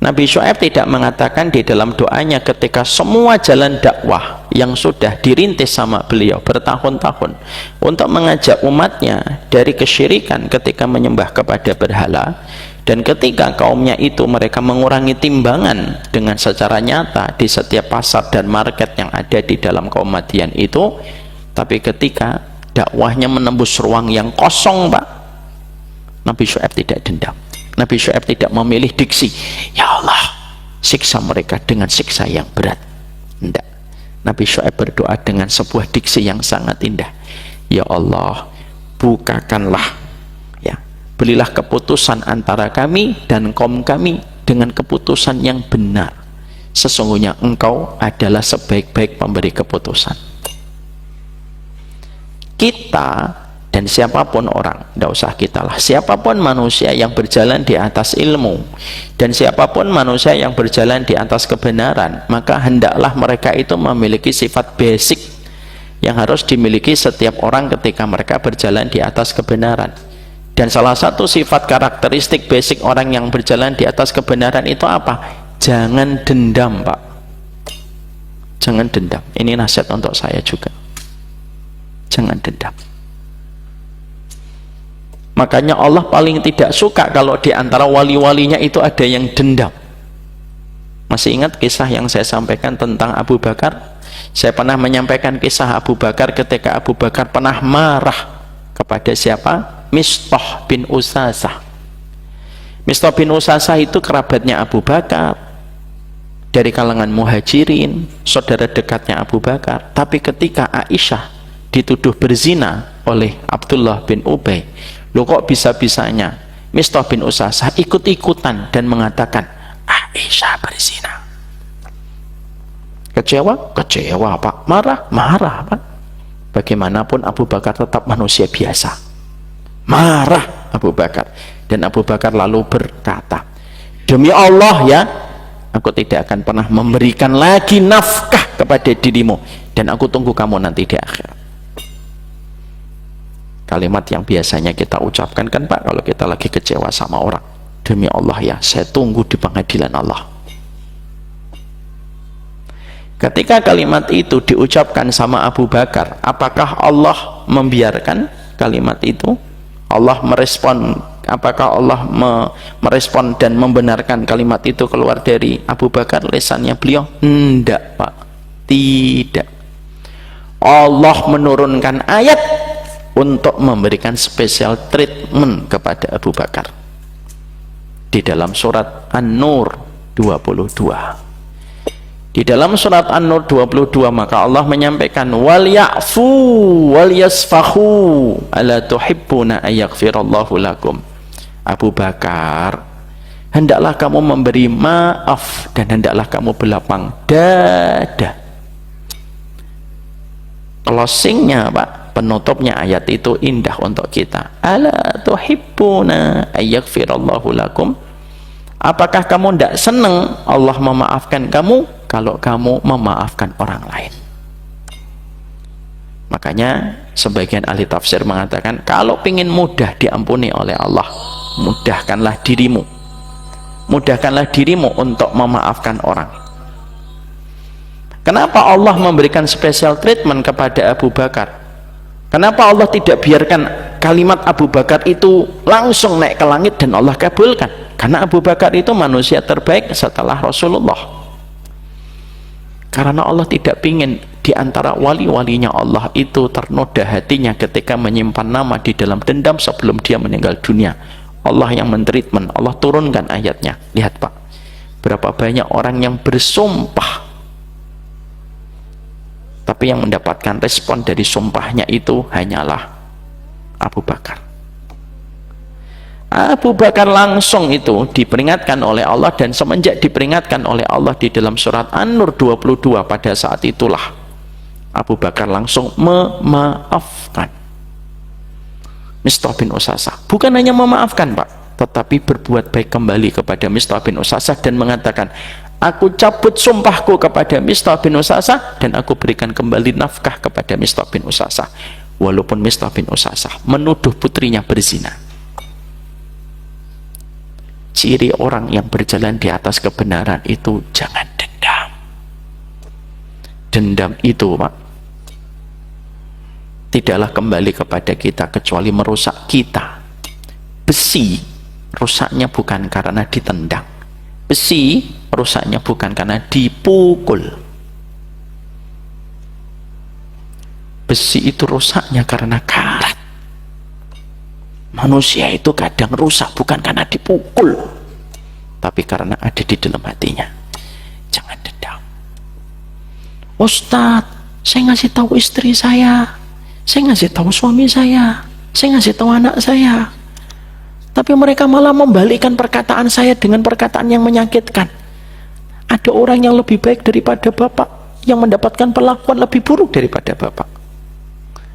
Nabi Syuaib tidak mengatakan di dalam doanya ketika semua jalan dakwah yang sudah dirintis sama beliau bertahun-tahun untuk mengajak umatnya dari kesyirikan ketika menyembah kepada berhala, dan ketika kaumnya itu mereka mengurangi timbangan dengan secara nyata di setiap pasar dan market yang ada di dalam kaum Madian itu, tapi ketika dakwahnya menembus ruang yang kosong, Pak. Nabi Syuaib tidak dendam. Nabi Syuaib tidak memilih diksi, ya Allah siksa mereka dengan siksa yang berat. Tidak. Nabi Syuaib berdoa dengan sebuah diksi yang sangat indah. Ya Allah, bukakanlah, ya, belilah keputusan antara kami dan kaum kami dengan keputusan yang benar. Sesungguhnya engkau adalah sebaik-baik pemberi keputusan. Kita dan siapapun orang, tidak usah kita lah, siapapun manusia yang berjalan di atas ilmu dan siapapun manusia yang berjalan di atas kebenaran, maka hendaklah mereka itu memiliki sifat basic yang harus dimiliki setiap orang ketika mereka berjalan di atas kebenaran. Dan salah satu sifat karakteristik basic orang yang berjalan di atas kebenaran itu apa? Jangan dendam, Pak. Jangan dendam. Ini nasihat untuk saya juga. Jangan dendam. Makanya Allah paling tidak suka kalau di antara wali-walinya itu ada yang dendam. Masih ingat kisah yang saya sampaikan tentang Abu Bakar? Saya pernah menyampaikan kisah Abu Bakar ketika Abu Bakar pernah marah kepada siapa? Mistah bin Usasah. Mistah bin Usasah itu kerabatnya Abu Bakar, dari kalangan muhajirin, saudara dekatnya Abu Bakar. Tapi ketika Aisyah dituduh berzina oleh Abdullah bin Ubay, lo kok bisa-bisanya Mistah bin Usasah ikut-ikutan dan mengatakan Aisyah berzina? Kecewa? Kecewa, Pak. Marah? Marah, Pak. Bagaimanapun Abu Bakar tetap manusia biasa. Marah Abu Bakar. Dan Abu Bakar lalu berkata, demi Allah ya, aku tidak akan pernah memberikan lagi nafkah kepada dirimu, dan aku tunggu kamu nanti di akhirat. Kalimat yang biasanya kita ucapkan kan, Pak, kalau kita lagi kecewa sama orang. Demi Allah ya, saya tunggu di pengadilan Allah. Ketika kalimat itu diucapkan sama Abu Bakar, apakah Allah membiarkan kalimat itu? Allah merespon, apakah Allah merespon dan membenarkan kalimat itu keluar dari Abu Bakar, lisannya beliau? Tidak, Pak. Tidak. Allah menurunkan ayat untuk memberikan special treatment kepada Abu Bakar di dalam surat An-Nur 22. Di dalam surat An-Nur 22, maka Allah menyampaikan wal ya'fu wal yasfahu ala tuhibbuna ayaghfirallahu lakum. Abu Bakar, hendaklah kamu memberi maaf dan hendaklah kamu berlapang dada. Closingnya, Pak, penutupnya ayat itu indah untuk kita. Ala tuhibbuna ayaghfirallahu lakum. Apakah kamu tidak senang Allah memaafkan kamu kalau kamu memaafkan orang lain? Makanya sebagian ahli tafsir mengatakan, kalau ingin mudah diampuni oleh Allah, mudahkanlah dirimu. Mudahkanlah dirimu untuk memaafkan orang. Kenapa Allah memberikan special treatment kepada Abu Bakar? Kenapa Allah tidak biarkan kalimat Abu Bakar itu langsung naik ke langit dan Allah kabulkan? Karena Abu Bakar itu manusia terbaik setelah Rasulullah. Karena Allah tidak ingin di antara wali-walinya Allah itu ternoda hatinya ketika menyimpan nama di dalam dendam sebelum dia meninggal dunia. Allah yang mentreatment, Allah turunkan ayatnya. Lihat, Pak, berapa banyak orang yang bersumpah, tapi yang mendapatkan respon dari sumpahnya itu hanyalah Abu Bakar. Abu Bakar langsung itu diperingatkan oleh Allah, dan semenjak diperingatkan oleh Allah di dalam surat An-Nur 22, pada saat itulah Abu Bakar langsung memaafkan Mistah bin Usasah. Bukan hanya memaafkan, Pak, tetapi berbuat baik kembali kepada Mistah bin Usasah dan mengatakan, aku cabut sumpahku kepada Mistah bin Usasah dan aku berikan kembali nafkah kepada Mistah bin Usasah, walaupun Mistah bin Usasah menuduh putrinya berzina. Ciri orang yang berjalan di atas kebenaran itu jangan dendam. Dendam itu, Pak, tidaklah kembali kepada kita kecuali merusak kita. Besi rusaknya bukan karena ditendang, besi rusaknya bukan karena dipukul. Besi itu rusaknya karena karat. Manusia itu kadang rusak bukan karena dipukul, tapi karena ada di dalam hatinya. Jangan dendam. Ustadz, saya ngasih tahu istri saya ngasih tahu suami saya ngasih tahu anak saya, tapi mereka malah membalikkan perkataan saya dengan perkataan yang menyakitkan. Ada orang yang lebih baik daripada bapak, yang mendapatkan perlakuan lebih buruk daripada bapak.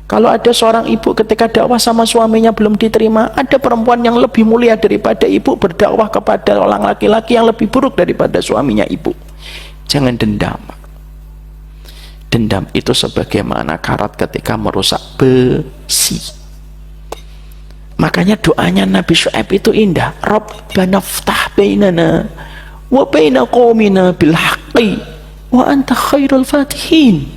Kalau ada seorang ibu ketika dakwah sama suaminya belum diterima, ada perempuan yang lebih mulia daripada ibu berdakwah kepada orang laki-laki yang lebih buruk daripada suaminya ibu. Jangan dendam. Dendam itu sebagaimana karat ketika merusak besi. Makanya doanya Nabi Syuaib itu indah. Rabbana ftah bainana wa baina qaumina bil haqqi wa anta khairul fatihin.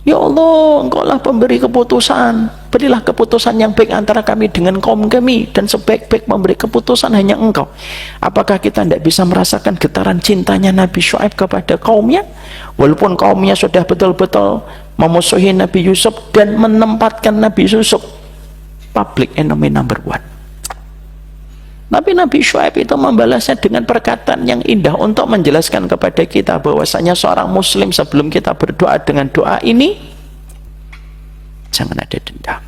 Ya Allah, Engkaulah pemberi keputusan, berilah keputusan yang baik antara kami dengan kaum kami, dan sebaik-baik memberi keputusan hanya Engkau. Apakah kita tidak bisa merasakan getaran cintanya Nabi Syuaib kepada kaumnya, walaupun kaumnya sudah betul-betul memusuhi Nabi Yusuf dan menempatkan Nabi Yusuf public enemy number one. Tapi Nabi Syuaib itu membalasnya dengan perkataan yang indah untuk menjelaskan kepada kita bahwasanya seorang muslim sebelum kita berdoa dengan doa ini, jangan ada dendam.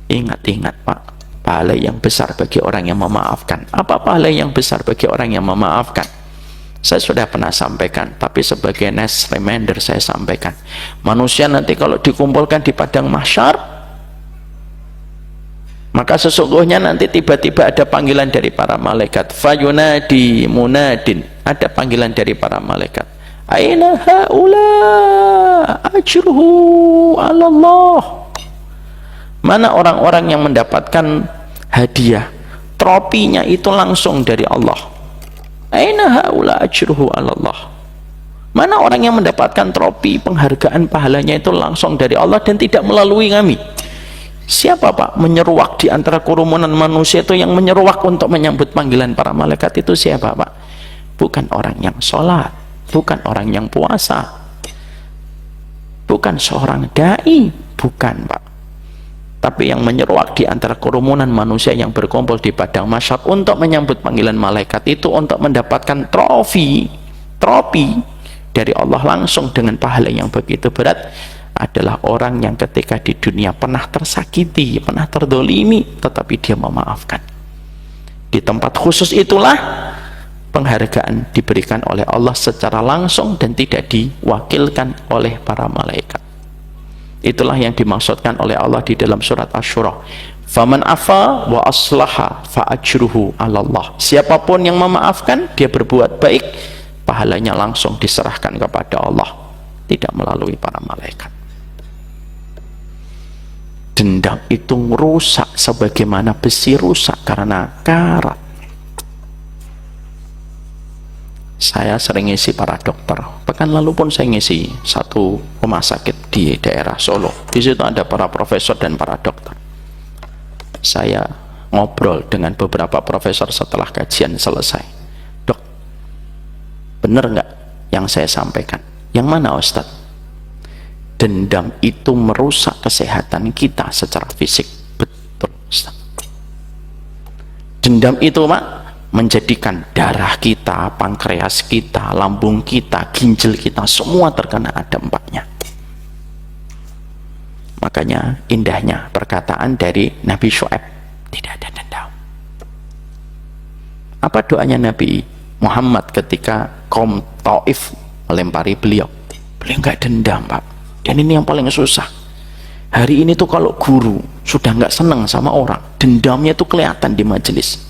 Ingat-ingat Pak, pahala yang besar bagi orang yang memaafkan. Apa pahala yang besar bagi orang yang memaafkan? Saya sudah pernah sampaikan, tapi sebagai next reminder saya sampaikan. Manusia nanti kalau dikumpulkan di padang mahsyar, maka sesungguhnya nanti tiba-tiba ada panggilan dari para malaikat. Fayunadi munadin, ada panggilan dari para malaikat. Aina haula ajruhu 'ala Allah. Mana orang-orang yang mendapatkan hadiah, tropinya itu langsung dari Allah. Aina haula ajruhu 'ala Allah. Mana orang yang mendapatkan tropi penghargaan pahalanya itu langsung dari Allah dan tidak melalui kami? Siapa Pak menyeruak di antara kerumunan manusia itu, yang menyeruak untuk menyambut panggilan para malaikat itu siapa Pak? Bukan orang yang sholat, bukan orang yang puasa, bukan seorang dai, bukan Pak. Tapi yang menyeruak di antara kerumunan manusia yang berkumpul di padang mahsyar untuk menyambut panggilan malaikat itu, untuk mendapatkan tropi dari Allah langsung dengan pahala yang begitu berat, adalah orang yang ketika di dunia pernah tersakiti, pernah terdolimi, tetapi dia memaafkan. Di tempat khusus itulah penghargaan diberikan oleh Allah secara langsung dan tidak diwakilkan oleh para malaikat. Itulah yang dimaksudkan oleh Allah di dalam surat Asy-Syura. Faman afa wa aslaha fa ajruhu 'ala Allah. Siapapun yang memaafkan, dia berbuat baik, pahalanya langsung diserahkan kepada Allah, tidak melalui para malaikat. Dendam itu rusak sebagaimana besi rusak karena karat. Saya sering ngisi para dokter. Pekan lalu pun saya ngisi satu rumah sakit di daerah Solo. Di situ ada para profesor dan para dokter. Saya ngobrol dengan beberapa profesor setelah kajian selesai. Dok, benar nggak yang saya sampaikan? Yang mana Ustadz? Dendam itu merusak kesehatan kita secara fisik. Betul Ustaz. Dendam itu Pak menjadikan darah kita, pankreas kita, lambung kita, ginjal kita, semua terkena ada dampaknya. Makanya indahnya perkataan dari Nabi Syuaib, tidak ada dendam. Apa doanya Nabi Muhammad ketika kaum Taif melempari beliau? Beliau nggak dendam Pak. Dan ini yang paling susah. Hari ini tuh kalau guru sudah nggak senang sama orang, dendamnya tuh kelihatan di majelis.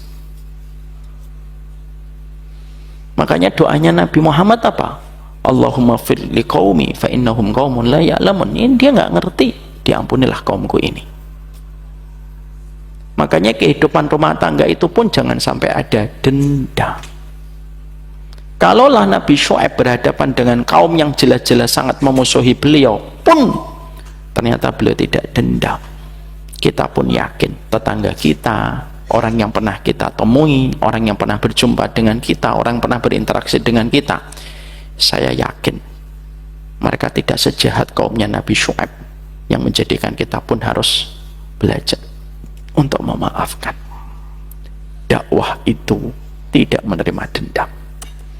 Makanya doanya Nabi Muhammad apa? Allahumma fir liqaumi fa innahum qaumun la ya'lamun. Ini dia nggak ngerti, diampunilah kaumku ini. Makanya kehidupan rumah tangga itu pun jangan sampai ada dendam. Kalaulah Nabi Syuaib berhadapan dengan kaum yang jelas-jelas sangat memusuhi beliau pun ternyata beliau tidak dendam, kita pun yakin tetangga kita, orang yang pernah kita temui, orang yang pernah berjumpa dengan kita, orang yang pernah berinteraksi dengan kita, saya yakin Mereka tidak sejahat kaumnya Nabi Syuaib, yang menjadikan kita pun harus belajar untuk memaafkan. Dakwah itu tidak menerima dendam.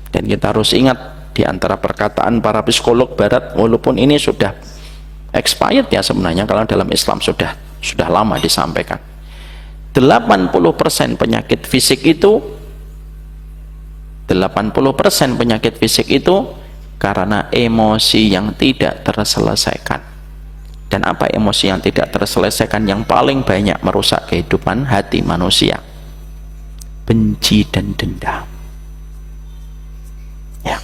Dan kita harus ingat, di antara perkataan para psikolog barat, walaupun ini sudah expired ya sebenarnya, kalau dalam Islam sudah lama disampaikan, 80% penyakit fisik itu karena emosi yang tidak terselesaikan. Dan apa emosi yang tidak terselesaikan yang paling banyak merusak kehidupan hati manusia? Benci dan dendam. Ya.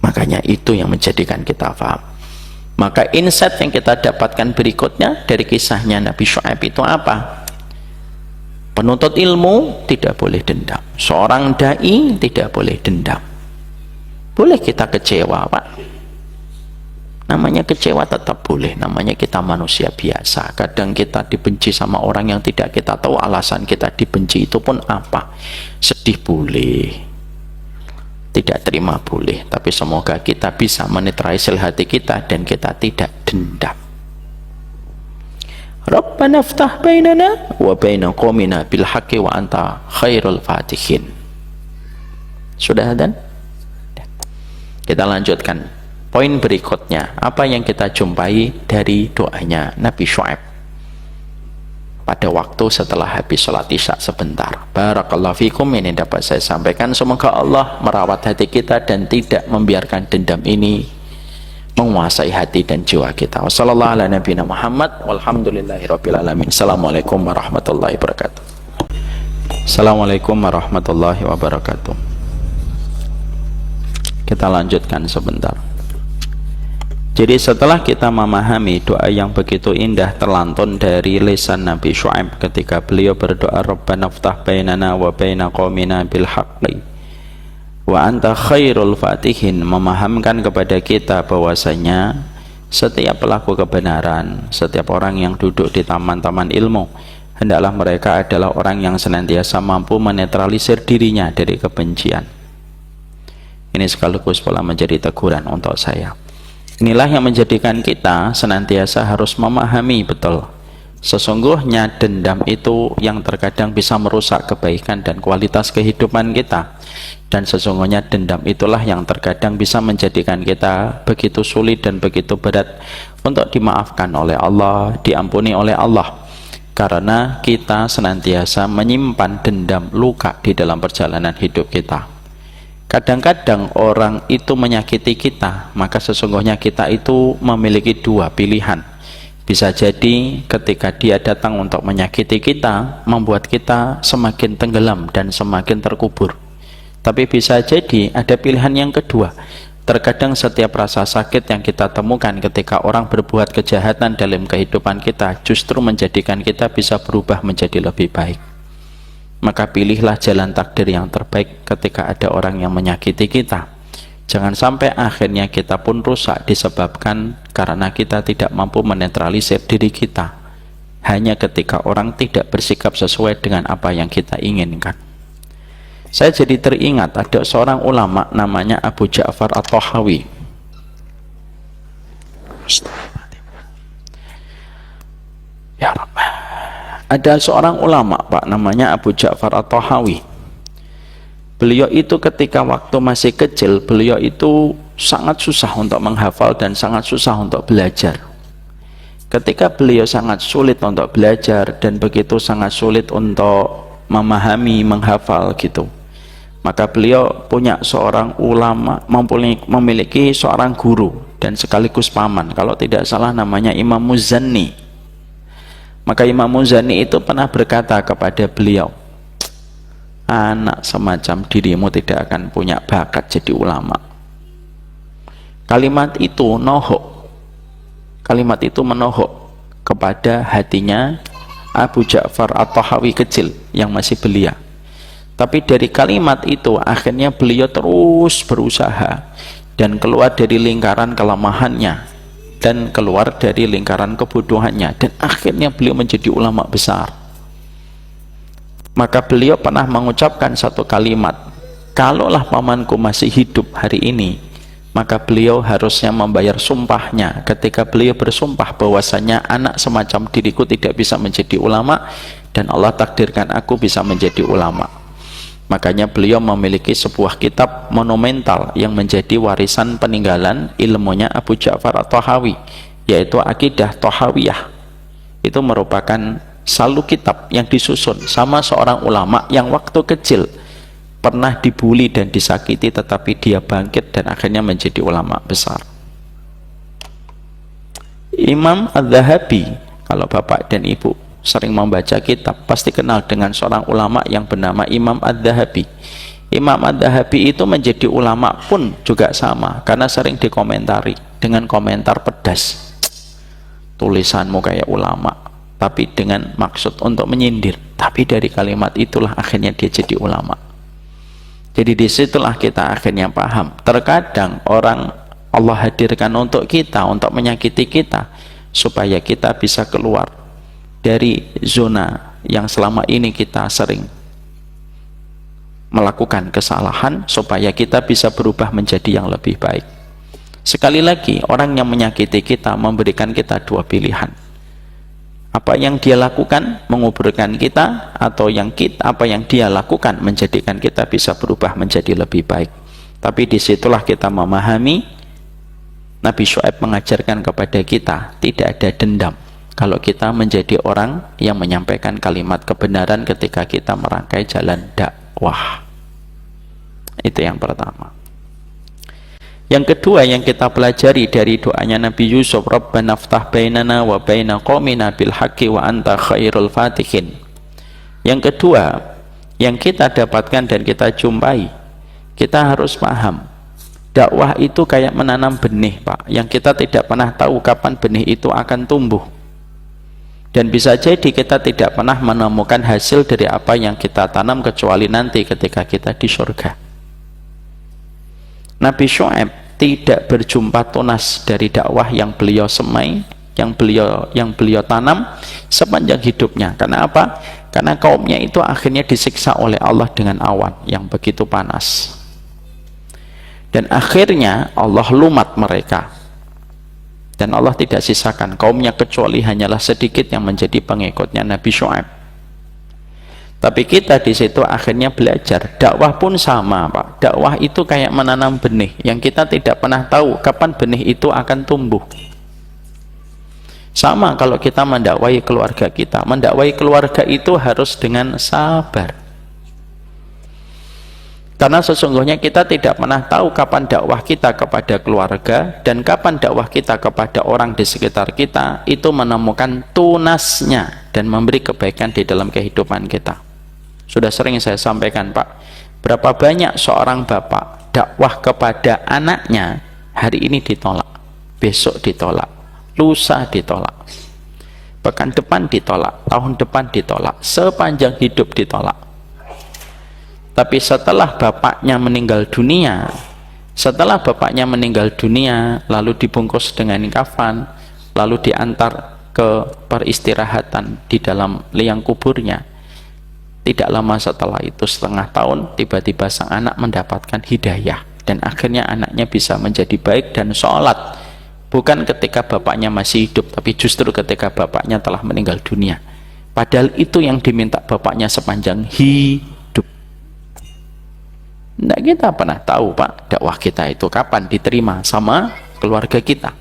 Makanya itu yang menjadikan kita paham. Maka insight yang kita dapatkan berikutnya dari kisahnya Nabi Syuaib itu apa? Penuntut ilmu tidak boleh dendam. Seorang dai tidak boleh dendam. Boleh kita kecewa, Pak. Namanya kecewa tetap boleh. Namanya kita manusia biasa. Kadang kita dibenci sama orang yang tidak kita tahu alasan kita dibenci itu pun apa. Sedih boleh, tidak terima boleh, tapi semoga kita bisa menetralisir hati kita dan kita tidak dendam. Rabbana ftah bainana wa baina qaumina bil haqqi wa anta khairul fatihin. Sudah dan kita lanjutkan poin berikutnya. Apa yang kita jumpai dari doanya Nabi Syuaib pada waktu setelah habis sholat isya sebentar? Barakallahu fikum, ini dapat saya sampaikan. Semoga Allah merawat hati kita dan tidak membiarkan dendam ini menguasai hati dan jiwa kita. Wassallallahu ala nabiyina Muhammad walhamdulillahirabbil alamin. Assalamualaikum warahmatullahi wabarakatuh. Assalamualaikum warahmatullahi wabarakatuh. Kita lanjutkan sebentar. Jadi setelah kita memahami doa yang begitu indah terlantun dari lisan Nabi Syuaib ketika beliau berdoa, Rabbana ftah bainana wa baina qaumina bil haqqi wa anta khairul fatihin, memahamkan kepada kita bahwasanya setiap pelaku kebenaran, setiap orang yang duduk di taman-taman ilmu, hendaklah mereka adalah orang yang senantiasa mampu menetralisir dirinya dari kebencian. Ini sekaligus pula menjadi teguran untuk saya. Inilah yang menjadikan kita senantiasa harus memahami betul, sesungguhnya dendam itu yang terkadang bisa merusak kebaikan dan kualitas kehidupan kita, dan sesungguhnya dendam itulah yang terkadang bisa menjadikan kita begitu sulit dan begitu berat untuk dimaafkan oleh Allah, diampuni oleh Allah, karena kita senantiasa menyimpan dendam, luka di dalam perjalanan hidup kita. Kadang-kadang orang itu menyakiti kita, maka sesungguhnya kita itu memiliki dua pilihan. Bisa jadi ketika dia datang untuk menyakiti kita, membuat kita semakin tenggelam dan semakin terkubur. Tapi bisa jadi ada pilihan yang kedua. Terkadang setiap rasa sakit yang kita temukan ketika orang berbuat kejahatan dalam kehidupan kita justru menjadikan kita bisa berubah menjadi lebih baik. Maka pilihlah jalan takdir yang terbaik ketika ada orang yang menyakiti kita. Jangan sampai akhirnya kita pun rusak disebabkan karena kita tidak mampu menetralisir diri kita hanya ketika orang tidak bersikap sesuai dengan apa yang kita inginkan. Saya jadi teringat ada seorang ulama namanya Abu Ja'far At-Tahawi. Ya Rabbah. Ada seorang ulama, Pak, namanya Abu Ja'far At-Tahawi. Beliau itu ketika waktu masih kecil, beliau itu sangat susah untuk menghafal dan sangat susah untuk belajar. Ketika beliau sangat sulit untuk belajar dan begitu sangat sulit untuk memahami, menghafal gitu, maka beliau punya seorang ulama, memiliki seorang guru dan sekaligus paman, kalau tidak salah namanya Imam Muzanni. Maka Imam Muzanni itu pernah berkata kepada beliau, anak semacam dirimu tidak akan punya bakat jadi ulama. Kalimat itu menohok kepada hatinya Abu Ja'far At-Tahawi kecil yang masih belia. Tapi dari kalimat itu akhirnya beliau terus berusaha dan keluar dari lingkaran kelemahannya dan keluar dari lingkaran kebodohannya, dan akhirnya beliau menjadi ulama besar. Maka beliau pernah mengucapkan satu kalimat, kalaulah pamanku masih hidup hari ini, maka beliau harusnya membayar sumpahnya ketika beliau bersumpah bahwasanya anak semacam diriku tidak bisa menjadi ulama dan Allah takdirkan aku bisa menjadi ulama. Makanya beliau memiliki sebuah kitab monumental yang menjadi warisan peninggalan ilmunya Abu Ja'far At-Tahawi, yaitu Aqidah Tahawiyah. Itu merupakan salu kitab yang disusun sama seorang ulama yang waktu kecil pernah dibuli dan disakiti, tetapi dia bangkit dan akhirnya menjadi ulama besar. Imam Az-Zahabi, kalau bapak dan ibu sering membaca kitab, pasti kenal dengan seorang ulama yang bernama Imam Az-Zahabi. Imam Az-Zahabi itu menjadi ulama pun juga sama, karena sering dikomentari dengan komentar pedas. Tulisanmu kayak ulama, tapi dengan maksud untuk menyindir. Tapi dari kalimat itulah akhirnya dia jadi ulama. Jadi disitulah kita akhirnya paham. Terkadang orang Allah hadirkan untuk kita, untuk menyakiti kita, supaya kita bisa keluar dari zona yang selama ini kita sering melakukan kesalahan, supaya kita bisa berubah menjadi yang lebih baik. Sekali lagi, orang yang menyakiti kita memberikan kita dua pilihan. Apa yang dia lakukan menguburkan kita, atau apa yang dia lakukan menjadikan kita bisa berubah menjadi lebih baik. Tapi disitulah kita memahami Nabi Syuaib mengajarkan kepada kita tidak ada dendam kalau kita menjadi orang yang menyampaikan kalimat kebenaran ketika kita merangkai jalan dakwah. Itu yang pertama. Yang kedua yang kita pelajari dari doanya Nabi Yusuf, Rabbana ftah bainana wa baina qaumina bil haqqi wa anta khairul fatihin. Yang kedua yang kita dapatkan dan kita jumpai, kita harus paham dakwah itu kayak menanam benih, Pak, yang kita tidak pernah tahu kapan benih itu akan tumbuh. Dan bisa jadi kita tidak pernah menemukan hasil dari apa yang kita tanam kecuali nanti ketika kita di surga. Nabi Syuaib tidak berjumpa tunas dari dakwah yang beliau semai, yang beliau tanam sepanjang hidupnya. Karena apa? Karena kaumnya itu akhirnya disiksa oleh Allah dengan awan yang begitu panas. Dan akhirnya Allah lumat mereka. Dan Allah tidak sisakan kaumnya kecuali hanyalah sedikit yang menjadi pengikutnya Nabi Syuaib. Tapi kita di situ akhirnya belajar dakwah pun sama, Pak. Dakwah itu kayak menanam benih yang kita tidak pernah tahu kapan benih itu akan tumbuh. Sama kalau kita mendakwai keluarga kita. Mendakwai keluarga itu harus dengan sabar. Karena sesungguhnya kita tidak pernah tahu kapan dakwah kita kepada keluarga dan kapan dakwah kita kepada orang di sekitar kita itu menemukan tunasnya dan memberi kebaikan di dalam kehidupan kita. Sudah sering saya sampaikan, Pak, berapa banyak seorang bapak dakwah kepada anaknya hari ini ditolak, besok ditolak, lusa ditolak, pekan depan ditolak, tahun depan ditolak, sepanjang hidup ditolak. Tapi setelah bapaknya meninggal dunia, lalu dibungkus dengan kafan, lalu diantar ke peristirahatan di dalam liang kuburnya, tidak lama setelah itu, setengah tahun, tiba-tiba sang anak mendapatkan hidayah dan akhirnya anaknya bisa menjadi baik dan sholat, bukan ketika bapaknya masih hidup, tapi justru ketika bapaknya telah meninggal dunia. Padahal itu yang diminta bapaknya sepanjang hidup. Tidak kita pernah tahu, Pak, dakwah kita itu kapan diterima sama keluarga kita.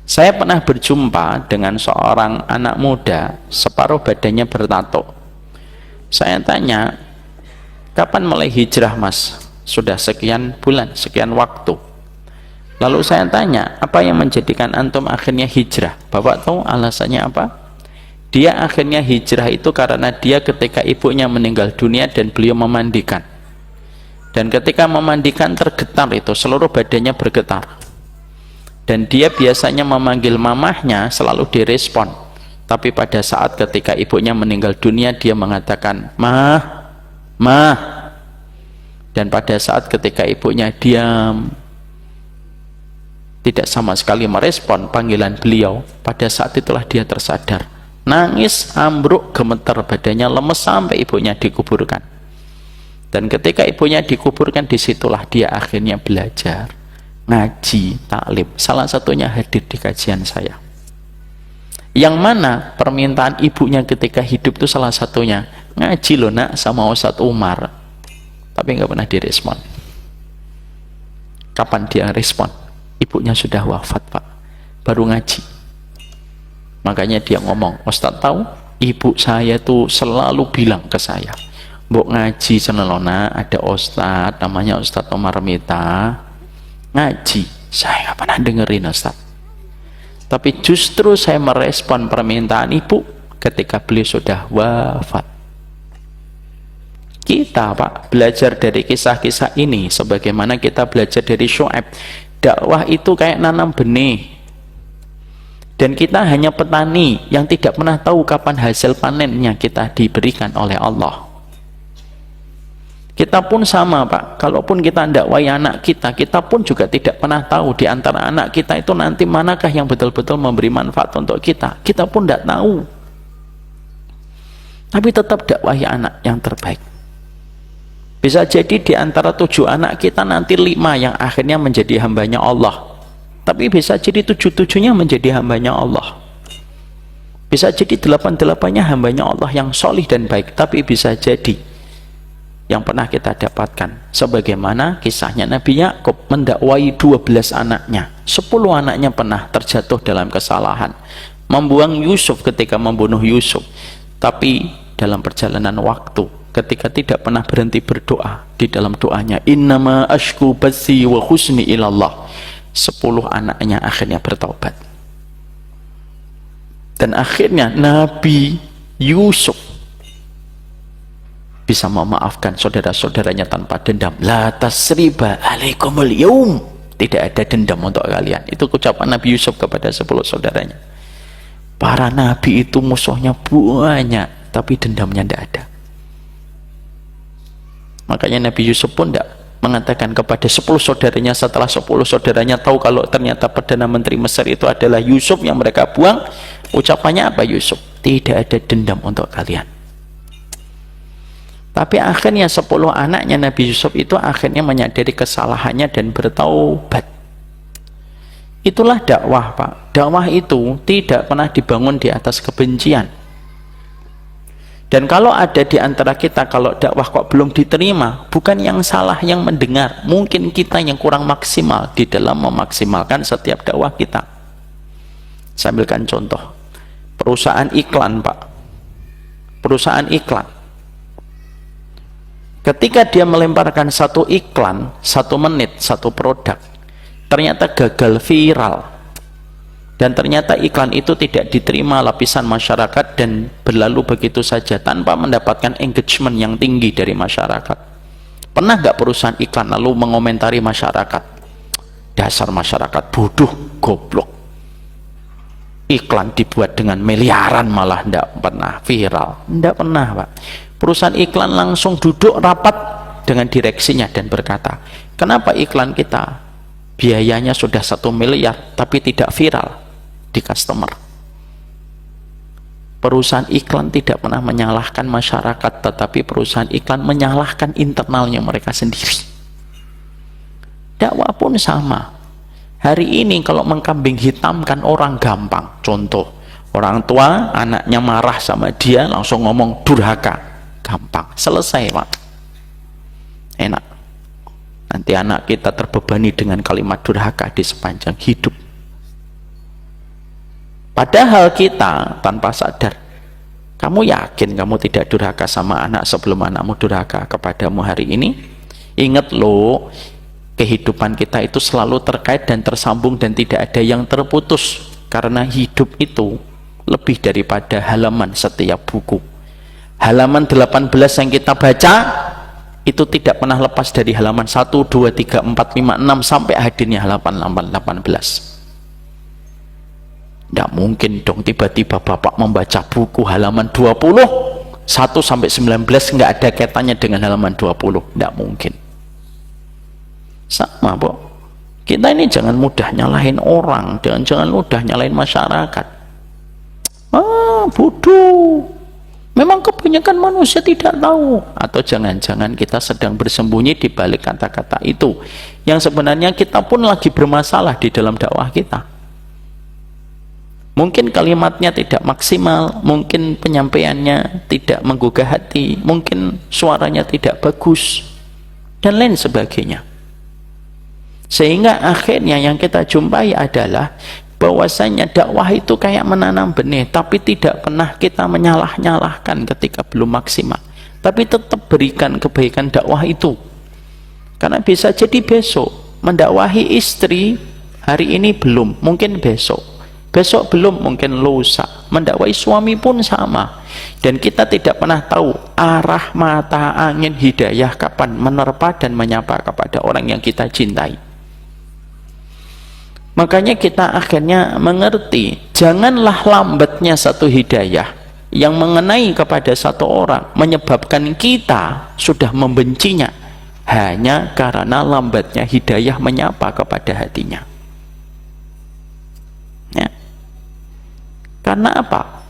Saya pernah berjumpa dengan seorang anak muda, separuh badannya bertato. Saya tanya, kapan mulai hijrah, Mas? Sudah sekian bulan, sekian waktu. Lalu saya tanya, apa yang menjadikan antum akhirnya hijrah? Bapak tahu alasannya apa? Dia akhirnya hijrah itu karena dia ketika ibunya meninggal dunia dan beliau memandikan. Dan ketika memandikan tergetar itu, seluruh badannya bergetar. Dan dia biasanya memanggil mamahnya selalu direspon. Tapi pada saat ketika ibunya meninggal dunia, dia mengatakan, "Mah, Mah." Dan pada saat ketika ibunya diam, tidak sama sekali merespon panggilan beliau, pada saat itulah dia tersadar. Nangis, ambruk, gemeter badannya, lemes sampai ibunya dikuburkan. Dan ketika ibunya dikuburkan, disitulah dia akhirnya belajar ngaji, taklim, salah satunya hadir di kajian saya. Yang mana permintaan ibunya ketika hidup itu salah satunya, ngaji loh nak sama Ustadz Umar, tapi nggak pernah direspon. Kapan dia respon? Ibunya sudah wafat pak, baru ngaji. Makanya dia ngomong, Ustadz tahu ibu saya tuh selalu bilang ke saya, mbok ngaji senelona, ada Ustadz namanya Ustadz Omar Mita ngaji. Saya nggak pernah dengerin Ustadz, tapi justru saya merespon permintaan ibu ketika beliau sudah wafat. Kita pak belajar dari kisah-kisah ini sebagaimana kita belajar dari Syuaib. Dakwah itu kayak nanam benih, dan kita hanya petani yang tidak pernah tahu kapan hasil panennya kita diberikan oleh Allah. Kita pun sama pak, kalaupun kita dakwai anak kita, kita pun juga tidak pernah tahu di antara anak kita itu nanti manakah yang betul-betul memberi manfaat untuk kita. Kita pun tidak tahu, tapi tetap dakwai anak yang terbaik. Bisa jadi di antara 7 anak kita nanti 5 yang akhirnya menjadi hambanya Allah, tapi bisa jadi 7-7-nya menjadi hambanya Allah. Bisa jadi 8-8-nya hambanya Allah yang solih dan baik, tapi bisa jadi yang pernah kita dapatkan sebagaimana kisahnya Nabi Yakub mendakwai 12 anaknya, 10 anaknya pernah terjatuh dalam kesalahan, membuang Yusuf ketika membunuh Yusuf, tapi dalam perjalanan waktu ketika tidak pernah berhenti berdoa, di dalam doanya innama ashku bathi wa husni ilallah, 10 anaknya akhirnya bertaubat, dan akhirnya Nabi Yusuf bisa memaafkan saudara-saudaranya tanpa dendam. La tasriba alaikumul yaum, tidak ada dendam untuk kalian. Itu ucapan Nabi Yusuf kepada 10 saudaranya. Para nabi itu musuhnya banyak, tapi dendamnya tidak ada. Makanya Nabi Yusuf pun tidak mengatakan kepada 10 saudaranya setelah 10 saudaranya tahu kalau ternyata Perdana Menteri Mesir itu adalah Yusuf yang mereka buang. Ucapannya apa Yusuf? Tidak ada dendam untuk kalian. Tapi akhirnya 10 anaknya Nabi Yusuf itu akhirnya menyadari kesalahannya dan bertaubat. Itulah dakwah pak. Dakwah itu tidak pernah dibangun di atas kebencian. Dan kalau ada di antara kita kalau dakwah kok belum diterima, bukan yang salah yang mendengar, mungkin kita yang kurang maksimal di dalam memaksimalkan setiap dakwah kita. Saya ambilkan contoh perusahaan iklan pak. Perusahaan iklan ketika dia melemparkan satu iklan 1 menit 1 produk, ternyata gagal viral, dan ternyata iklan itu tidak diterima lapisan masyarakat dan berlalu begitu saja tanpa mendapatkan engagement yang tinggi dari masyarakat. Pernah nggak perusahaan iklan lalu mengomentari masyarakat, dasar masyarakat bodoh, goblok, iklan dibuat dengan miliaran malah tidak pernah viral? Tidak pernah pak. Perusahaan iklan langsung duduk rapat dengan direksinya dan berkata, kenapa iklan kita biayanya sudah 1 miliar tapi tidak viral di customer? Perusahaan iklan tidak pernah menyalahkan masyarakat, tetapi perusahaan iklan menyalahkan internalnya mereka sendiri. Dakwah pun sama. Hari ini kalau mengkambing hitamkan orang gampang. Contoh, orang tua anaknya marah sama dia langsung ngomong durhaka, gampang, selesai pak, enak. Nanti anak kita terbebani dengan kalimat durhaka di sepanjang hidup. Padahal kita tanpa sadar, kamu yakin kamu tidak durhaka sama anak sebelum anakmu durhaka kepadamu hari ini? Ingat loh, kehidupan kita itu selalu terkait dan tersambung dan tidak ada yang terputus, karena hidup itu lebih daripada halaman setiap buku. Halaman 18 yang kita baca itu tidak pernah lepas dari halaman 1, 2, 3, 4, 5, 6 sampai hadirnya halaman 18. Tidak mungkin dong tiba-tiba bapak membaca buku halaman 20 1 sampai 19 nggak ada kaitannya dengan halaman 20. Tidak mungkin. Sama bu, kita ini jangan mudah nyalahin orang, jangan mudah nyalahin masyarakat. Bodoh, Memang kebanyakan manusia tidak tahu, atau jangan-jangan kita sedang bersembunyi di balik kata-kata itu yang sebenarnya kita pun lagi bermasalah di dalam dakwah kita. Mungkin kalimatnya tidak maksimal, mungkin penyampaiannya tidak menggugah hati, mungkin suaranya tidak bagus dan lain sebagainya. Sehingga akhirnya yang kita jumpai adalah bahwasanya dakwah itu kayak menanam benih, tapi tidak pernah kita menyalah-nyalahkan ketika belum maksimal, tapi tetap berikan kebaikan dakwah itu. Karena bisa jadi besok mendakwahi istri, hari ini belum, mungkin besok belum, mungkin lusa. Mendakwahi suami pun sama, dan kita tidak pernah tahu arah mata angin hidayah kapan menerpa dan menyapa kepada orang yang kita cintai. Makanya kita akhirnya mengerti, janganlah lambatnya satu hidayah yang mengenai kepada satu orang menyebabkan kita sudah membencinya hanya karena lambatnya hidayah menyapa kepada hatinya. Ya. Karena apa?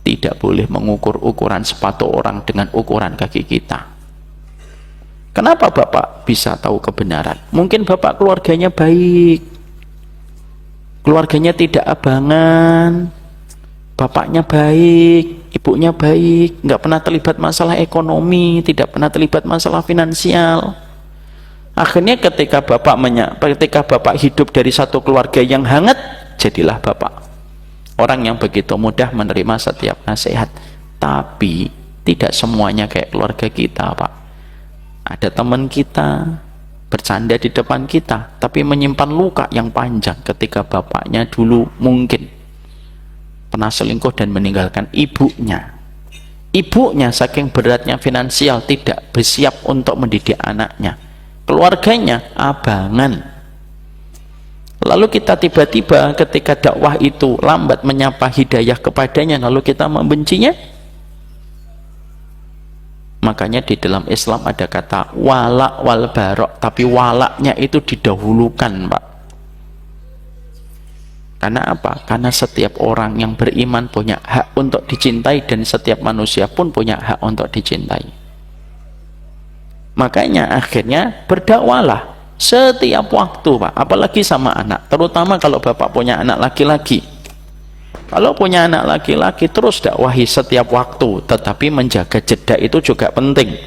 Tidak boleh mengukur ukuran sepatu orang dengan ukuran kaki kita. Kenapa Bapak bisa tahu kebenaran? Mungkin Bapak keluarganya baik, keluarganya tidak abangan, bapaknya baik, ibunya baik, nggak pernah terlibat masalah ekonomi, tidak pernah terlibat masalah finansial. Akhirnya ketika Bapak hidup dari satu keluarga yang hangat, jadilah Bapak orang yang begitu mudah menerima setiap nasihat. Tapi tidak semuanya kayak keluarga kita, Pak. Ada teman kita bercanda di depan kita, tapi menyimpan luka yang panjang ketika bapaknya dulu mungkin pernah selingkuh dan meninggalkan ibunya. Ibunya saking beratnya finansial tidak bersiap untuk mendidik anaknya. Keluarganya abangan. Lalu kita tiba-tiba ketika dakwah itu lambat menyapa hidayah kepadanya, lalu kita membencinya. Makanya di dalam Islam ada kata wala wal barok, tapi walaknya itu didahulukan, Pak. Karena apa? Karena setiap orang yang beriman punya hak untuk dicintai, dan setiap manusia pun punya hak untuk dicintai. Makanya akhirnya berdakwalah setiap waktu, Pak. Apalagi sama anak, terutama kalau Bapak punya anak laki-laki. Kalau punya anak laki-laki, terus dakwahi setiap waktu, tetapi menjaga jeda itu juga penting.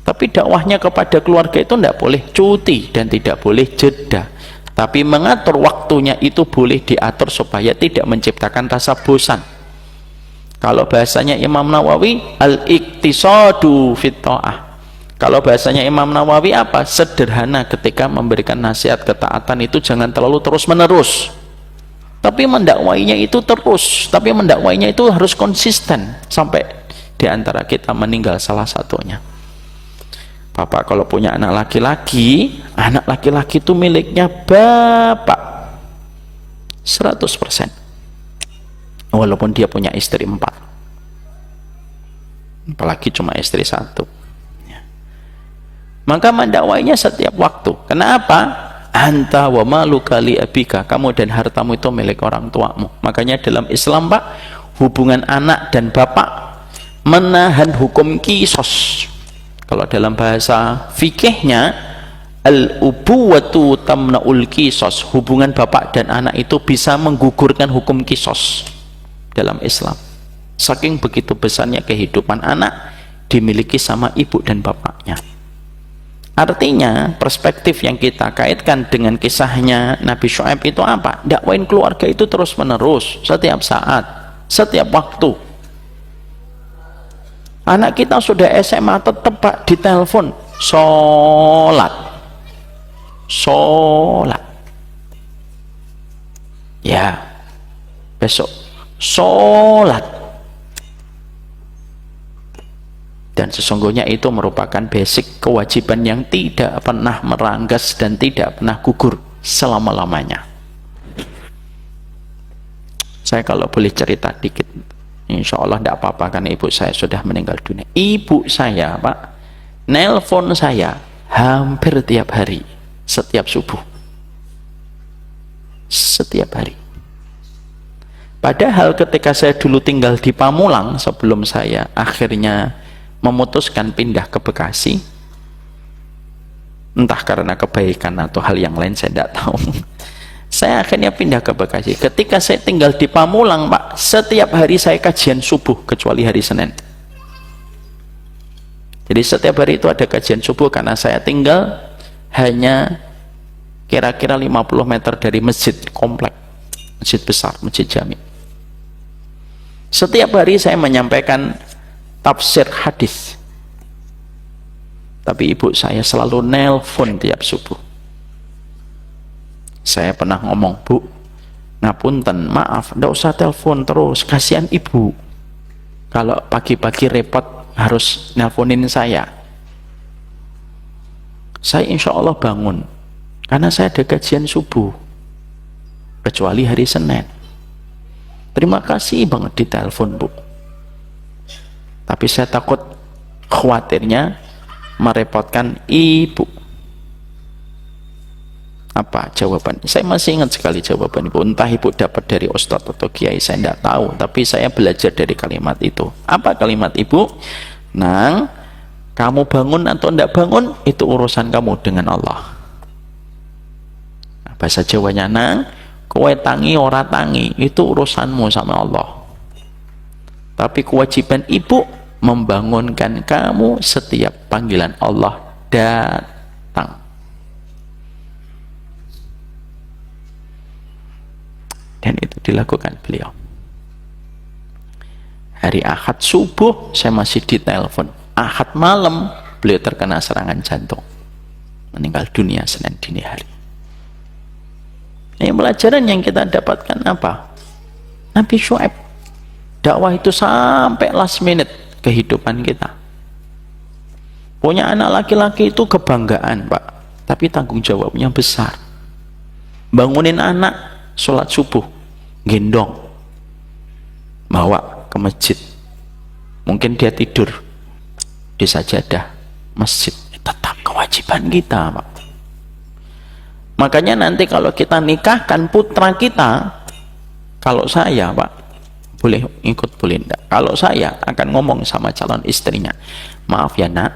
Tapi dakwahnya kepada keluarga itu tidak boleh cuti dan tidak boleh jeda, tapi mengatur waktunya itu boleh diatur supaya tidak menciptakan rasa bosan. Kalau bahasanya Imam Nawawi, al-iktisadu fit ta'ah. Kalau bahasanya Imam Nawawi apa? Sederhana, ketika memberikan nasihat ketaatan itu jangan terlalu terus menerus, tapi mendakwainya itu terus, tapi mendakwainya itu harus konsisten sampai diantara kita meninggal salah satunya. Bapak kalau punya anak laki-laki itu miliknya Bapak 100%, walaupun dia punya istri 4, apalagi cuma istri 1. Maka mendakwainya setiap waktu. Kenapa? Anta wa maluka li abika, kamu dan hartamu itu milik orang tuamu. Makanya dalam Islam, Pak, hubungan anak dan bapak menahan hukum kisos. Kalau dalam bahasa fikihnya, al-ubuwatu tamna'ul kisos, hubungan bapak dan anak itu bisa menggugurkan hukum kisos dalam Islam. Saking begitu besarnya kehidupan anak dimiliki sama ibu dan bapaknya. Artinya perspektif yang kita kaitkan dengan kisahnya Nabi Syuaib itu apa? Dakwain keluarga itu terus menerus, setiap saat, setiap waktu. Anak kita sudah SMA tetap, Pak, ditelepon sholat, ya besok sholat. Dan sesungguhnya itu merupakan basic kewajiban yang tidak pernah meranggas dan tidak pernah gugur selama-lamanya. Saya kalau boleh cerita dikit, insya Allah tidak apa-apa, karena ibu saya sudah meninggal dunia. Ibu saya, Pak, nelpon saya hampir tiap hari, setiap subuh, setiap hari. Padahal ketika saya dulu tinggal di Pamulang, sebelum saya akhirnya memutuskan pindah ke Bekasi, entah karena kebaikan atau hal yang lain saya tidak tahu, saya akhirnya pindah ke Bekasi. Ketika saya tinggal di Pamulang, Pak, setiap hari saya kajian subuh kecuali hari Senin. Jadi setiap hari itu ada kajian subuh karena saya tinggal hanya kira-kira 50 meter dari masjid komplek, masjid besar, masjid Jami. Setiap hari saya menyampaikan tafsir hadis, tapi ibu saya selalu nelpon tiap subuh. Saya pernah ngomong, Bu, ngapunten, maaf, ndak usah telepon terus, kasihan ibu kalau pagi-pagi repot harus nelponin saya insya Allah bangun karena saya ada kajian subuh kecuali hari Senin. Terima kasih banget ditelepon, Bu, tapi saya takut khawatirnya merepotkan ibu. Apa jawaban? Saya masih ingat sekali jawaban ibu, entah ibu dapat dari ustadz atau kiai, saya tidak tahu, tapi saya belajar dari kalimat itu. Apa kalimat ibu? Nang, kamu bangun atau tidak bangun itu urusan kamu dengan Allah. Bahasa Jawanya, nang, kowe tangi ora tangi itu urusanmu sama Allah, tapi kewajiban ibu membangunkan kamu setiap panggilan Allah datang. Dan itu dilakukan beliau. Hari Ahad subuh saya masih ditelepon, Ahad malam beliau terkena serangan jantung, meninggal dunia Senin dini hari. Ini pelajaran yang kita dapatkan apa? Nabi Syuaib, dakwah itu sampai last minute kehidupan kita. Punya anak laki-laki itu kebanggaan, Pak, tapi tanggung jawabnya besar. Bangunin anak sholat subuh, gendong, bawa ke masjid. Mungkin dia tidur di sajadah masjid, tetap kewajiban kita, Pak. Makanya nanti kalau kita nikahkan putra kita, kalau saya, Pak, boleh ikut boleh enggak, kalau saya akan ngomong sama calon istrinya, maaf ya nak,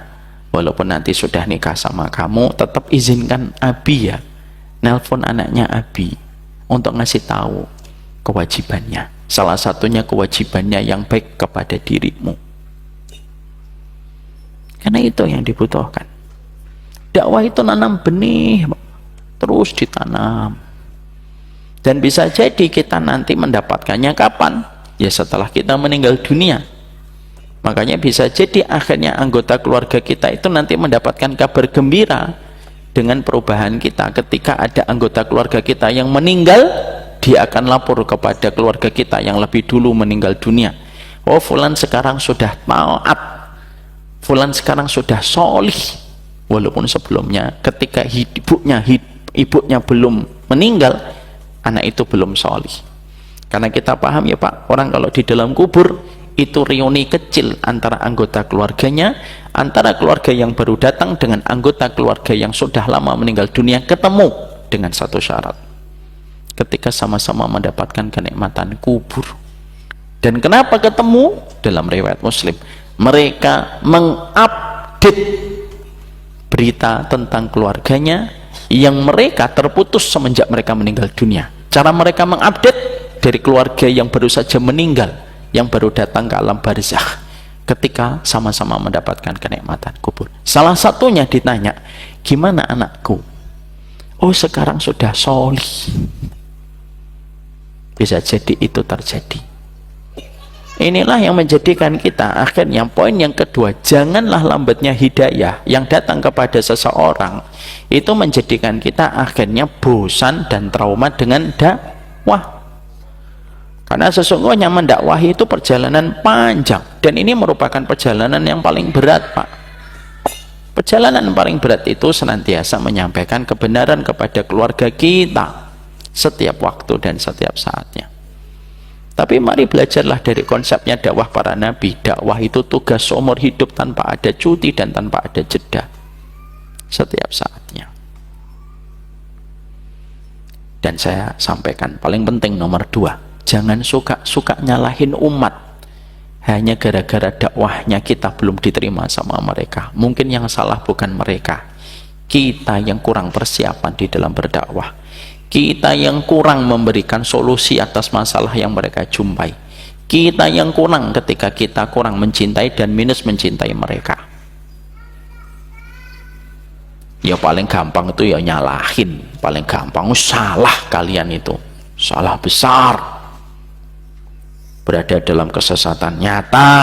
walaupun nanti sudah nikah sama kamu, tetap izinkan Abi ya nelpon anaknya Abi untuk ngasih tahu kewajibannya. Salah satunya kewajibannya yang baik kepada dirimu, karena itu yang dibutuhkan. Dakwah itu nanam benih, terus ditanam, dan bisa jadi kita nanti mendapatkannya kapan? Ya setelah kita meninggal dunia. Makanya bisa jadi akhirnya anggota keluarga kita itu nanti mendapatkan kabar gembira dengan perubahan kita. Ketika ada anggota keluarga kita yang meninggal, dia akan lapor kepada keluarga kita yang lebih dulu meninggal dunia, oh fulan sekarang sudah taat, fulan sekarang sudah solih, walaupun sebelumnya ketika ibunya belum meninggal, anak itu belum solih. Karena kita paham ya Pak, orang kalau di dalam kubur itu reuni kecil antara anggota keluarganya, antara keluarga yang baru datang dengan anggota keluarga yang sudah lama meninggal dunia, ketemu dengan satu syarat, ketika sama-sama mendapatkan kenikmatan kubur. Dan kenapa ketemu? Dalam riwayat Muslim, mereka mengupdate berita tentang keluarganya yang mereka terputus semenjak mereka meninggal dunia. Cara mereka mengupdate dari keluarga yang baru saja meninggal, yang baru datang ke alam barzakh, ketika sama-sama mendapatkan kenikmatan kubur. Salah satunya ditanya, gimana anakku? Oh sekarang sudah solih. Bisa jadi itu terjadi. Inilah yang menjadikan kita akhirnya, poin yang kedua, janganlah lambatnya hidayah yang datang kepada seseorang itu menjadikan kita akhirnya bosan dan trauma dengan dakwah. Karena sesungguhnya mendakwahi itu perjalanan panjang, dan ini merupakan perjalanan yang paling berat, Pak. Perjalanan yang paling berat itu senantiasa menyampaikan kebenaran kepada keluarga kita setiap waktu dan setiap saatnya. Tapi mari belajarlah dari konsepnya dakwah para nabi. Dakwah itu tugas seumur hidup tanpa ada cuti dan tanpa ada jeda, setiap saatnya. Dan saya sampaikan paling penting nomor 2, Jangan suka-suka nyalahin umat hanya gara-gara dakwahnya kita belum diterima sama mereka. Mungkin yang salah bukan mereka, kita yang kurang persiapan di dalam berdakwah, kita yang kurang memberikan solusi atas masalah yang mereka jumpai, kita yang kurang ketika kita kurang mencintai dan minus mencintai mereka. Ya paling gampang itu ya nyalahin, paling gampang salah kalian itu, salah besar, berada dalam kesesatan nyata.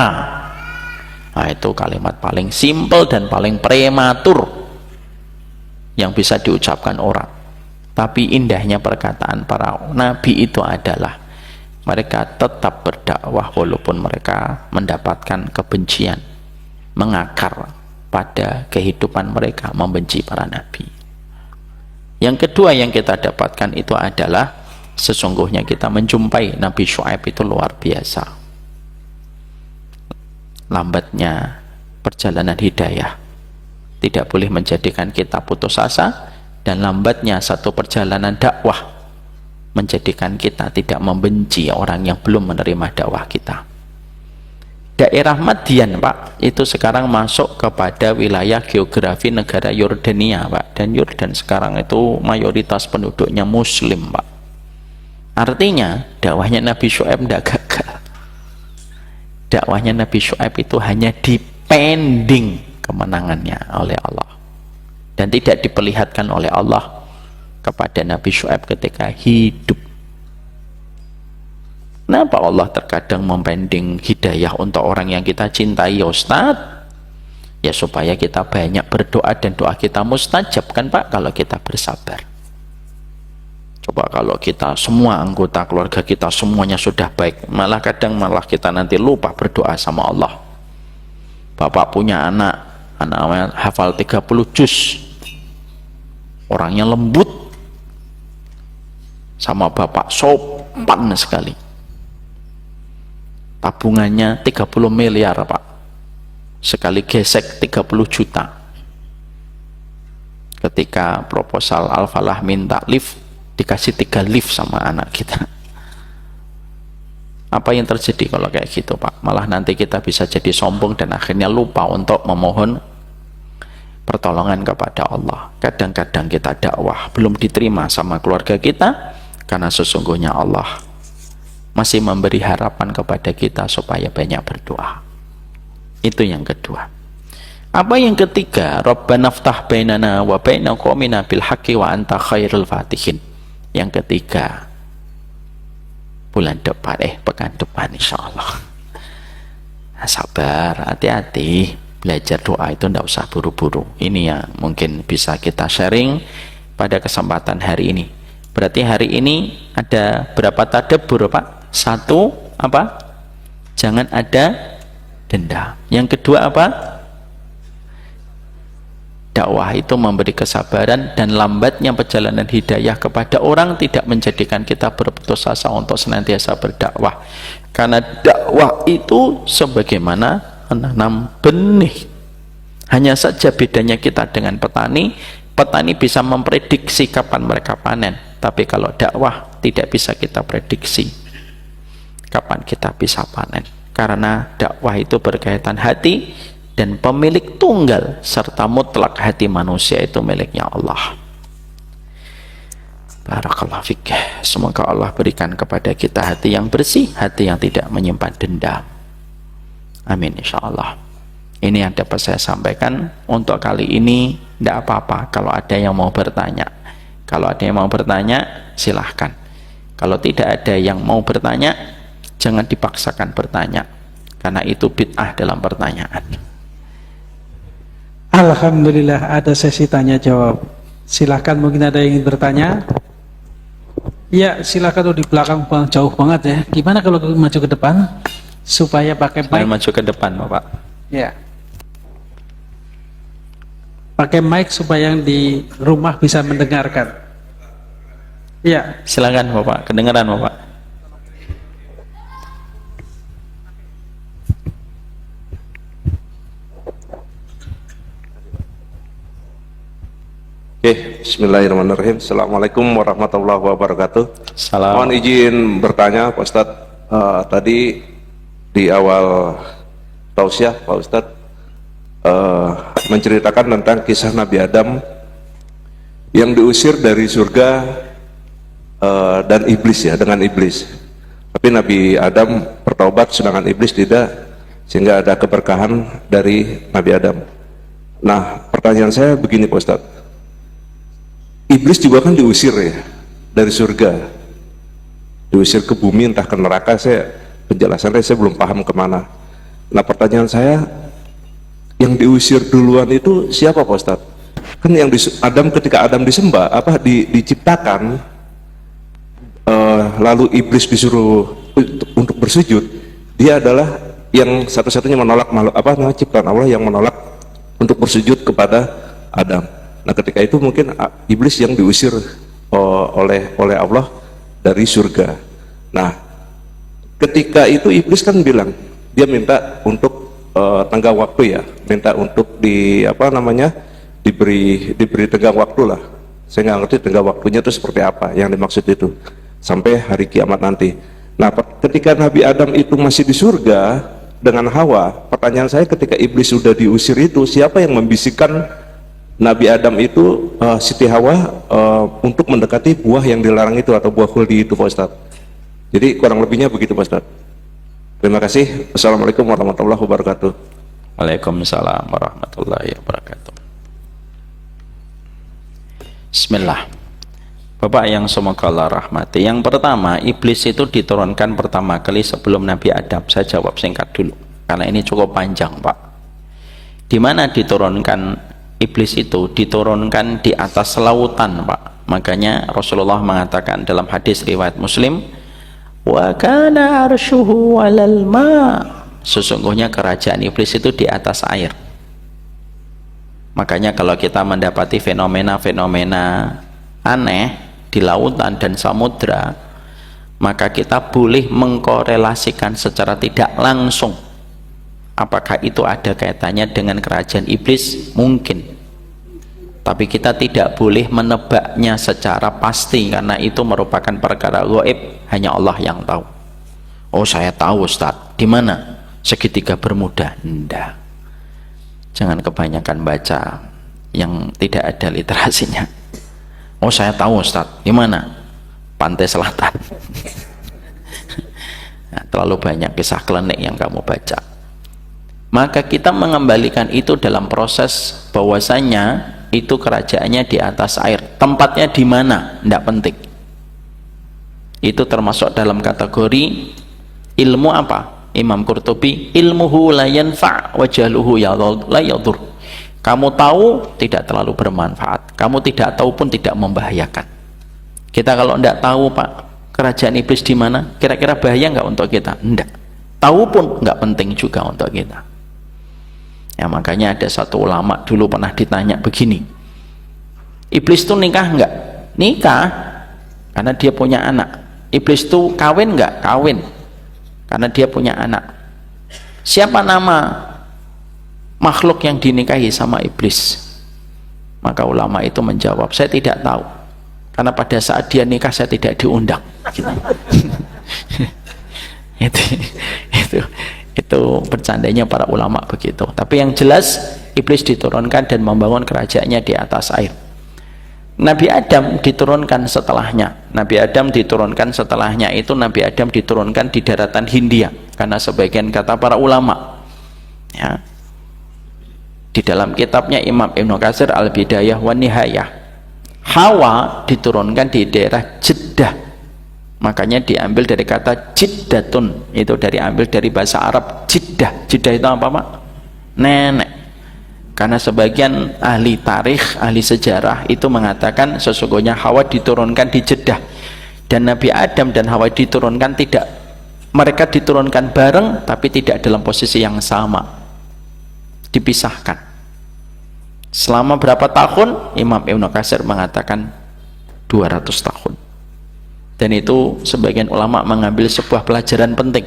Nah itu kalimat paling simpel dan paling prematur yang bisa diucapkan orang. Tapi indahnya perkataan para nabi itu adalah mereka tetap berdakwah walaupun mereka mendapatkan kebencian, mengakar pada kehidupan mereka membenci para nabi. Yang kedua yang kita dapatkan itu adalah sesungguhnya kita menjumpai Nabi Syuaib itu luar biasa. Lambatnya perjalanan hidayah tidak boleh menjadikan kita putus asa, dan lambatnya satu perjalanan dakwah menjadikan kita tidak membenci orang yang belum menerima dakwah kita. Daerah Madian Pak itu sekarang masuk kepada wilayah geografi negara Yordania Pak, dan Yordan sekarang itu mayoritas penduduknya muslim Pak. Artinya dakwahnya Nabi Syuaib tidak gagal. Dakwahnya Nabi Syuaib itu hanya dipending kemenangannya oleh Allah, dan tidak diperlihatkan oleh Allah kepada Nabi Syuaib ketika hidup. Kenapa Allah terkadang mempending hidayah untuk orang yang kita cintai ya Ustaz? Ya supaya kita banyak berdoa dan doa kita mustajab kan Pak, kalau kita bersabar. Coba kalau kita semua anggota keluarga kita semuanya sudah baik, malah kita nanti lupa berdoa sama Allah. Bapak punya anaknya hafal 30 juz, orangnya lembut sama bapak, sopan sekali, tabungannya 30 miliar Pak, sekali gesek 30 juta. Ketika proposal Al-Falah minta lift, dikasih 3 lift sama anak kita. Apa yang terjadi kalau kayak gitu Pak? Malah nanti kita bisa jadi sombong dan akhirnya lupa untuk memohon pertolongan kepada Allah. Kadang-kadang kita dakwah belum diterima sama keluarga kita karena sesungguhnya Allah masih memberi harapan kepada kita supaya banyak berdoa. Itu yang kedua. Apa yang ketiga? Rabbana ftah bainana wa baina qaumina bil haqqi wa anta khairul fatihin. Yang ketiga, bulan depan, pekan depan insyaallah. Nah, sabar, hati-hati, belajar doa itu tidak usah buru-buru. Ini yang mungkin bisa kita sharing pada kesempatan hari ini. Berarti hari ini ada berapa tadabbur Pak? 1, apa? Jangan ada dendam. Yang kedua apa? Dakwah itu memberi kesabaran, dan lambatnya perjalanan hidayah kepada orang tidak menjadikan kita berputus asa untuk senantiasa berdakwah. Karena dakwah itu sebagaimana menanam benih. Hanya saja bedanya kita dengan petani. Petani bisa memprediksi kapan mereka panen, tapi kalau dakwah tidak bisa kita prediksi kapan kita bisa panen, karena dakwah itu berkaitan hati, dan pemilik tunggal serta mutlak hati manusia itu miliknya Allah. Barakallahu fiik. Semoga Allah berikan kepada kita hati yang bersih, hati yang tidak menyimpan dendam. Amin insyaallah. Ini yang dapat saya sampaikan untuk kali ini. Tidak apa-apa kalau ada yang mau bertanya. Kalau ada yang mau bertanya silahkan. Kalau tidak ada yang mau bertanya, jangan dipaksakan bertanya, karena itu bid'ah dalam pertanyaan. Alhamdulillah ada sesi tanya jawab. Silahkan, mungkin ada yang ingin bertanya. Ya silahkan. Di belakang jauh banget ya. Gimana kalau maju ke depan supaya pakai mic? Maju ke depan Bapak. Ya, pakai mic supaya yang di rumah bisa mendengarkan. Ya Silakan Bapak, kedengaran Bapak. Oke, bismillahirrahmanirrahim. Assalamualaikum warahmatullahi wabarakatuh. Salam. Mohon izin bertanya Pak Ustadz. Tadi di awal tausiah Pak Ustadz menceritakan tentang kisah Nabi Adam yang diusir dari surga dan iblis, ya, dengan iblis. Tapi Nabi Adam bertaubat sedangkan iblis tidak, sehingga ada keberkahan dari Nabi Adam. Nah, pertanyaan saya begini Pak Ustadz, iblis juga kan diusir ya dari surga, diusir ke bumi entah ke neraka. Penjelasannya saya belum paham kemana. Nah, pertanyaan saya, yang diusir duluan itu siapa Pak Ustadz? Kan yang Adam, ketika Adam disembah diciptakan, lalu iblis disuruh untuk bersujud, dia adalah yang satu-satunya menolak makhluk ciptaan Allah yang menolak untuk bersujud kepada Adam. Nah, ketika itu mungkin iblis yang diusir oleh Allah dari surga. Nah, ketika itu iblis kan bilang, dia minta untuk tenggang waktu, ya, minta untuk diberi tenggang waktu lah. Saya nggak ngerti tenggang waktunya itu seperti apa yang dimaksud itu, sampai hari kiamat nanti. Nah, ketika Nabi Adam itu masih di surga dengan Hawa, pertanyaan saya, ketika iblis sudah diusir itu, siapa yang membisikkan Nabi Adam itu, Siti Hawa, untuk mendekati buah yang dilarang itu, atau buah khuldi itu Pak Ustadz? Jadi kurang lebihnya begitu Pak Ustadz. Terima kasih. Assalamualaikum warahmatullahi wabarakatuh. Waalaikumsalam warahmatullahi wabarakatuh. Bismillah. Bapak yang semoga Allah rahmati, yang pertama, iblis itu diturunkan pertama kali sebelum Nabi Adam. Saya jawab singkat dulu karena ini cukup panjang Pak. Di mana diturunkan iblis itu? Diturunkan di atas lautan Pak. Makanya Rasulullah mengatakan dalam hadis riwayat Muslim, wa kana arsyuhu 'alal ma', sesungguhnya kerajaan iblis itu di atas air. Makanya kalau kita mendapati fenomena-fenomena aneh di lautan dan samudra, maka kita boleh mengkorelasikan secara tidak langsung apakah itu ada kaitannya dengan kerajaan iblis. Mungkin, tapi kita tidak boleh menebaknya secara pasti karena itu merupakan perkara gaib, hanya Allah yang tahu. Oh, saya tahu Ustaz, di mana? Segitiga Bermuda. Enggak, jangan kebanyakan baca yang tidak ada literasinya. Oh, saya tahu Ustaz, di mana? Pantai Selatan. Nah, terlalu banyak kisah klinik yang kamu baca. Maka kita mengembalikan itu dalam proses bahwasanya itu kerajaannya di atas air. Tempatnya di mana? Tidak penting. Itu termasuk dalam kategori ilmu apa? Imam Qurtubi, ilmuhu la yanfa' wa jahluhu la yadur. Kamu tahu tidak terlalu bermanfaat, kamu tidak tahu pun tidak membahayakan. Kita kalau tidak tahu Pak, kerajaan iblis di mana, kira-kira bahaya nggak untuk kita? Enggak. Tahu pun nggak penting juga untuk kita. Ya, makanya ada satu ulama dulu pernah ditanya begini, iblis itu nikah nggak? Nikah, karena dia punya anak. Iblis itu kawin nggak? Kawin, karena dia punya anak. Siapa nama makhluk yang dinikahi sama iblis? Maka ulama itu menjawab, saya tidak tahu, karena pada saat dia nikah saya tidak diundang. itu bercandanya para ulama begitu. Tapi yang jelas iblis diturunkan dan membangun kerajaannya di atas air. Nabi Adam diturunkan setelahnya. Nabi Adam diturunkan setelahnya itu Nabi Adam diturunkan di daratan Hindia, karena sebagian kata para ulama, ya, di dalam kitabnya Imam Ibn Katsir Al-Bidayah wa Nihayah, Hawa diturunkan di daerah Jeddah. Makanya diambil dari kata jiddatun, itu diambil dari bahasa Arab jiddah. Jiddah itu apa Pak? Nenek. Karena sebagian ahli tarikh, ahli sejarah itu mengatakan sesungguhnya Hawa diturunkan di Jeddah, dan Nabi Adam dan Hawa diturunkan tidak, mereka diturunkan bareng tapi tidak dalam posisi yang sama, dipisahkan. Selama berapa tahun? Imam Ibn Katsir mengatakan 200 tahun. Dan itu sebagian ulama mengambil sebuah pelajaran penting,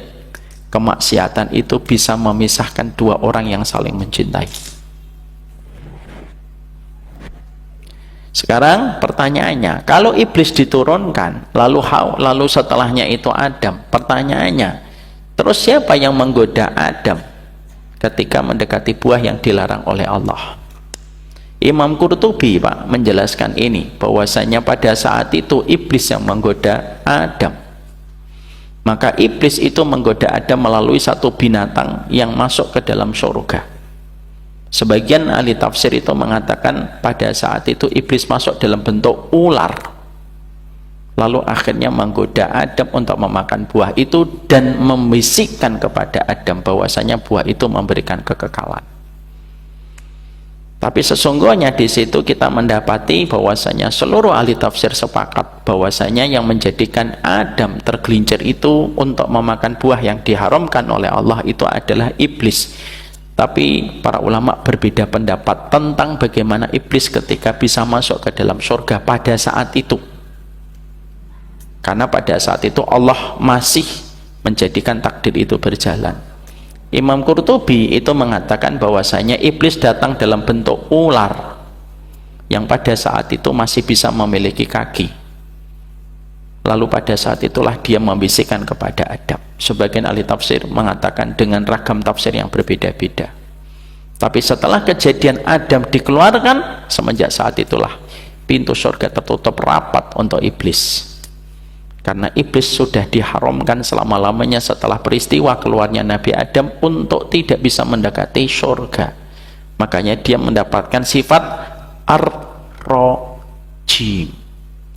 kemaksiatan itu bisa memisahkan dua orang yang saling mencintai. Sekarang pertanyaannya, kalau iblis diturunkan, lalu setelahnya itu Adam, pertanyaannya, terus siapa yang menggoda Adam ketika mendekati buah yang dilarang oleh Allah? Imam Qurtubi, Pak, menjelaskan ini, bahwasanya pada saat itu iblis yang menggoda Adam. Maka iblis itu menggoda Adam melalui satu binatang yang masuk ke dalam surga. Sebagian ahli tafsir itu mengatakan pada saat itu iblis masuk dalam bentuk ular, lalu akhirnya menggoda Adam untuk memakan buah itu dan membisikkan kepada Adam bahwasanya buah itu memberikan kekekalan. Tapi sesungguhnya di situ kita mendapati bahwasanya seluruh ahli tafsir sepakat bahwasanya yang menjadikan Adam tergelincir itu untuk memakan buah yang diharamkan oleh Allah itu adalah iblis. Tapi para ulama berbeda pendapat tentang bagaimana iblis ketika bisa masuk ke dalam surga pada saat itu. Karena pada saat itu Allah masih menjadikan takdir itu berjalan. Imam Qurtubi itu mengatakan bahwasanya iblis datang dalam bentuk ular yang pada saat itu masih bisa memiliki kaki. Lalu pada saat itulah dia membisikkan kepada Adam. Sebagian ahli tafsir mengatakan dengan ragam tafsir yang berbeda-beda. Tapi setelah kejadian Adam dikeluarkan, semenjak saat itulah pintu surga tertutup rapat untuk iblis. Karena iblis sudah diharamkan selama-lamanya setelah peristiwa keluarnya Nabi Adam untuk tidak bisa mendekati surga. Makanya dia mendapatkan sifat ar-rajim,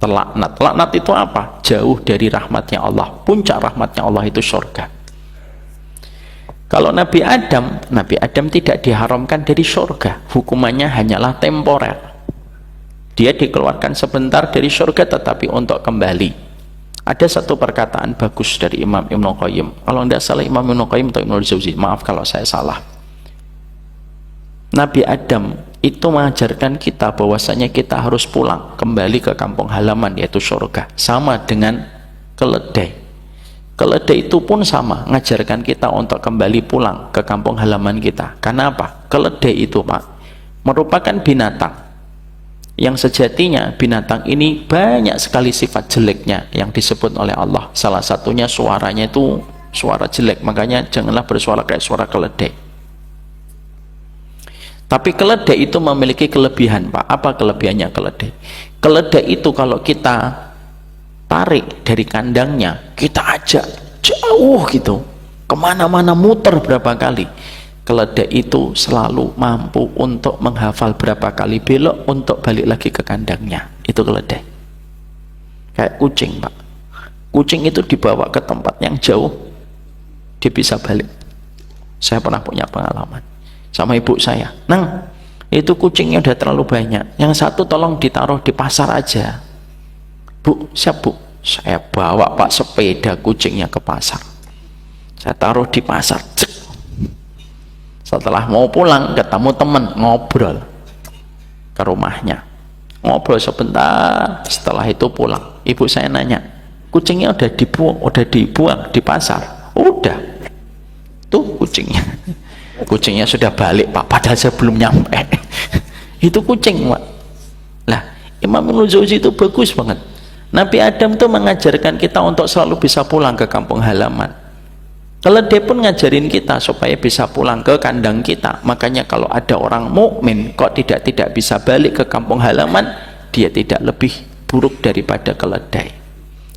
terlaknat. Laknat itu apa? Jauh dari rahmatnya Allah. Puncak rahmatnya Allah itu surga. Kalau Nabi Adam tidak diharamkan dari surga. Hukumannya hanyalah temporer. Dia dikeluarkan sebentar dari surga tetapi untuk kembali. Ada satu perkataan bagus dari Imam Ibnu Qayyim. Kalau tidak salah Imam Ibnu Qayyim atau Ibnu Jauzi, maaf kalau saya salah. Nabi Adam itu mengajarkan kita bahwasanya kita harus pulang kembali ke kampung halaman, yaitu surga. Sama dengan keledai. Keledai itu pun sama, mengajarkan kita untuk kembali pulang ke kampung halaman kita. Karena apa? Keledai itu, Pak, merupakan binatang yang sejatinya binatang ini banyak sekali sifat jeleknya yang disebut oleh Allah. Salah satunya suaranya itu suara jelek, makanya janganlah bersuara kayak suara keledai. Tapi keledai itu memiliki kelebihan, Pak. Apa kelebihannya keledai? Keledai itu kalau kita tarik dari kandangnya, kita ajak jauh gitu, kemana-mana, muter berapa kali, keledai itu selalu mampu untuk menghafal berapa kali belok untuk balik lagi ke kandangnya. Itu keledai. Kayak kucing, Pak. Kucing itu dibawa ke tempat yang jauh, dia bisa balik. Saya pernah punya pengalaman sama ibu saya. Nang, itu kucingnya udah terlalu banyak, yang satu tolong ditaruh di pasar aja. Bu, siap Bu? Saya bawa, Pak, sepeda kucingnya ke pasar. Saya taruh di pasar. Cek. Setelah mau pulang ketemu teman, ngobrol ke rumahnya, ngobrol sebentar, setelah itu pulang. Ibu saya nanya, kucingnya udah dibuang di pasar? Udah, tuh kucingnya. Kucingnya sudah balik, Pak, padahal saya belum nyampe. Itu kucing, Pak. Lah, Imam Ibnu Jauzi itu bagus banget. Nabi Adam itu mengajarkan kita untuk selalu bisa pulang ke kampung halaman. Keledai pun ngajarin kita supaya bisa pulang ke kandang kita. Makanya kalau ada orang mukmin kok tidak bisa balik ke kampung halaman, dia tidak lebih buruk daripada keledai.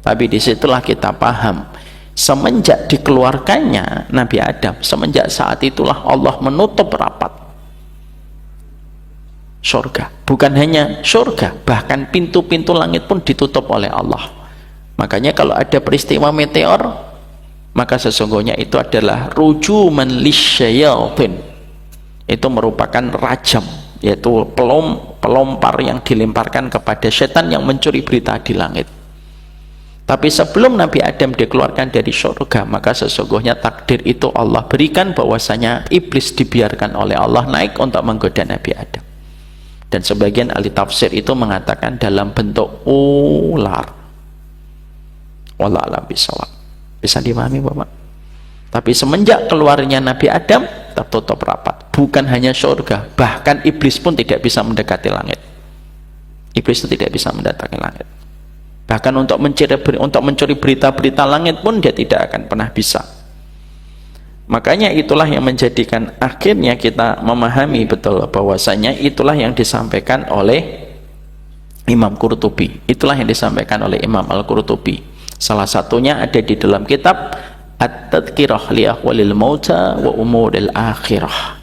Tapi disitulah kita paham, semenjak dikeluarkannya Nabi Adam, semenjak saat itulah Allah menutup rapat surga. Bukan hanya surga, bahkan pintu-pintu langit pun ditutup oleh Allah. Makanya kalau ada peristiwa meteor, maka sesungguhnya itu adalah rujuman lisyayatin. Itu merupakan rajam, yaitu pelompar yang dilemparkan kepada setan yang mencuri berita di langit. Tapi sebelum Nabi Adam dikeluarkan dari surga, maka sesungguhnya takdir itu Allah berikan bahwasanya iblis dibiarkan oleh Allah naik untuk menggoda Nabi Adam. Dan sebagian ahli tafsir itu mengatakan dalam bentuk ular. Wallahu a'lam bishawab. Bisa dipahami, Bapak? Tapi semenjak keluarnya Nabi Adam tertutup rapat. Bukan hanya surga, bahkan iblis pun tidak bisa mendekati langit. Iblis itu tidak bisa mendatangi langit. Bahkan untuk mencuri berita-berita langit pun dia tidak akan pernah bisa. Makanya itulah yang menjadikan akhirnya kita memahami betul bahwasanya itulah yang disampaikan oleh Imam Qurtubi. Itulah yang disampaikan oleh Imam Al-Qurtubi. Salah satunya ada di dalam kitab At-Tadhkirah li Ahwalil Mauta wa Umuril Akhirah.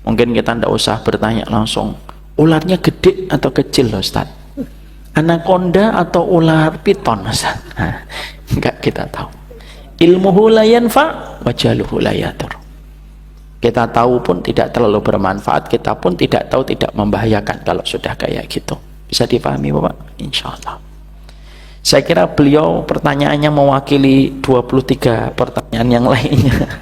Mungkin kita tidak usah bertanya langsung, ularnya gede atau kecil Ustaz? Anaconda atau ular piton Ustaz? Enggak kita tahu. Ilmuhu la yanfa wa jaluhu la yadur. Kita tahu pun tidak terlalu bermanfaat, kita pun tidak tahu tidak membahayakan kalau sudah kayak gitu. Bisa dipahami Bapak? Insyaallah. Saya kira beliau pertanyaannya mewakili 23 pertanyaan yang lainnya.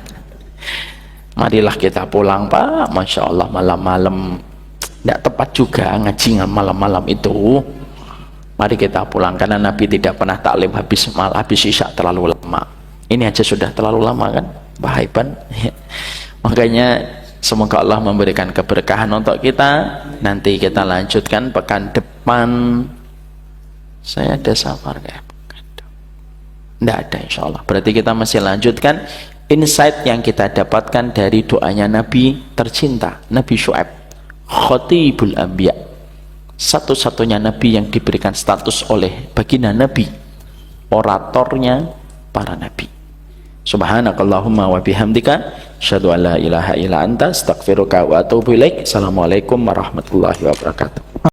Marilah kita pulang Pak. Masya Allah malam-malam tidak tepat juga ngaji malam-malam itu. Mari kita pulang karena Nabi tidak pernah taklim habis isya terlalu lama. Ini aja sudah terlalu lama kan, bahaiban. Makanya semoga Allah memberikan keberkahan untuk kita. Nanti kita lanjutkan pekan depan. Saya ada safar kayak tidak ada insya Allah. Berarti kita masih lanjutkan insight yang kita dapatkan dari doanya Nabi tercinta, Nabi Syuaib, Khatibul Anbiya, satu-satunya Nabi yang diberikan status oleh baginda Nabi, oratornya para Nabi. Subhanakallahumma wa bihamdika asyhadu an la ilaha illa anta astaghfiruka wa atubu ilaik. Assalamualaikum warahmatullahi wabarakatuh.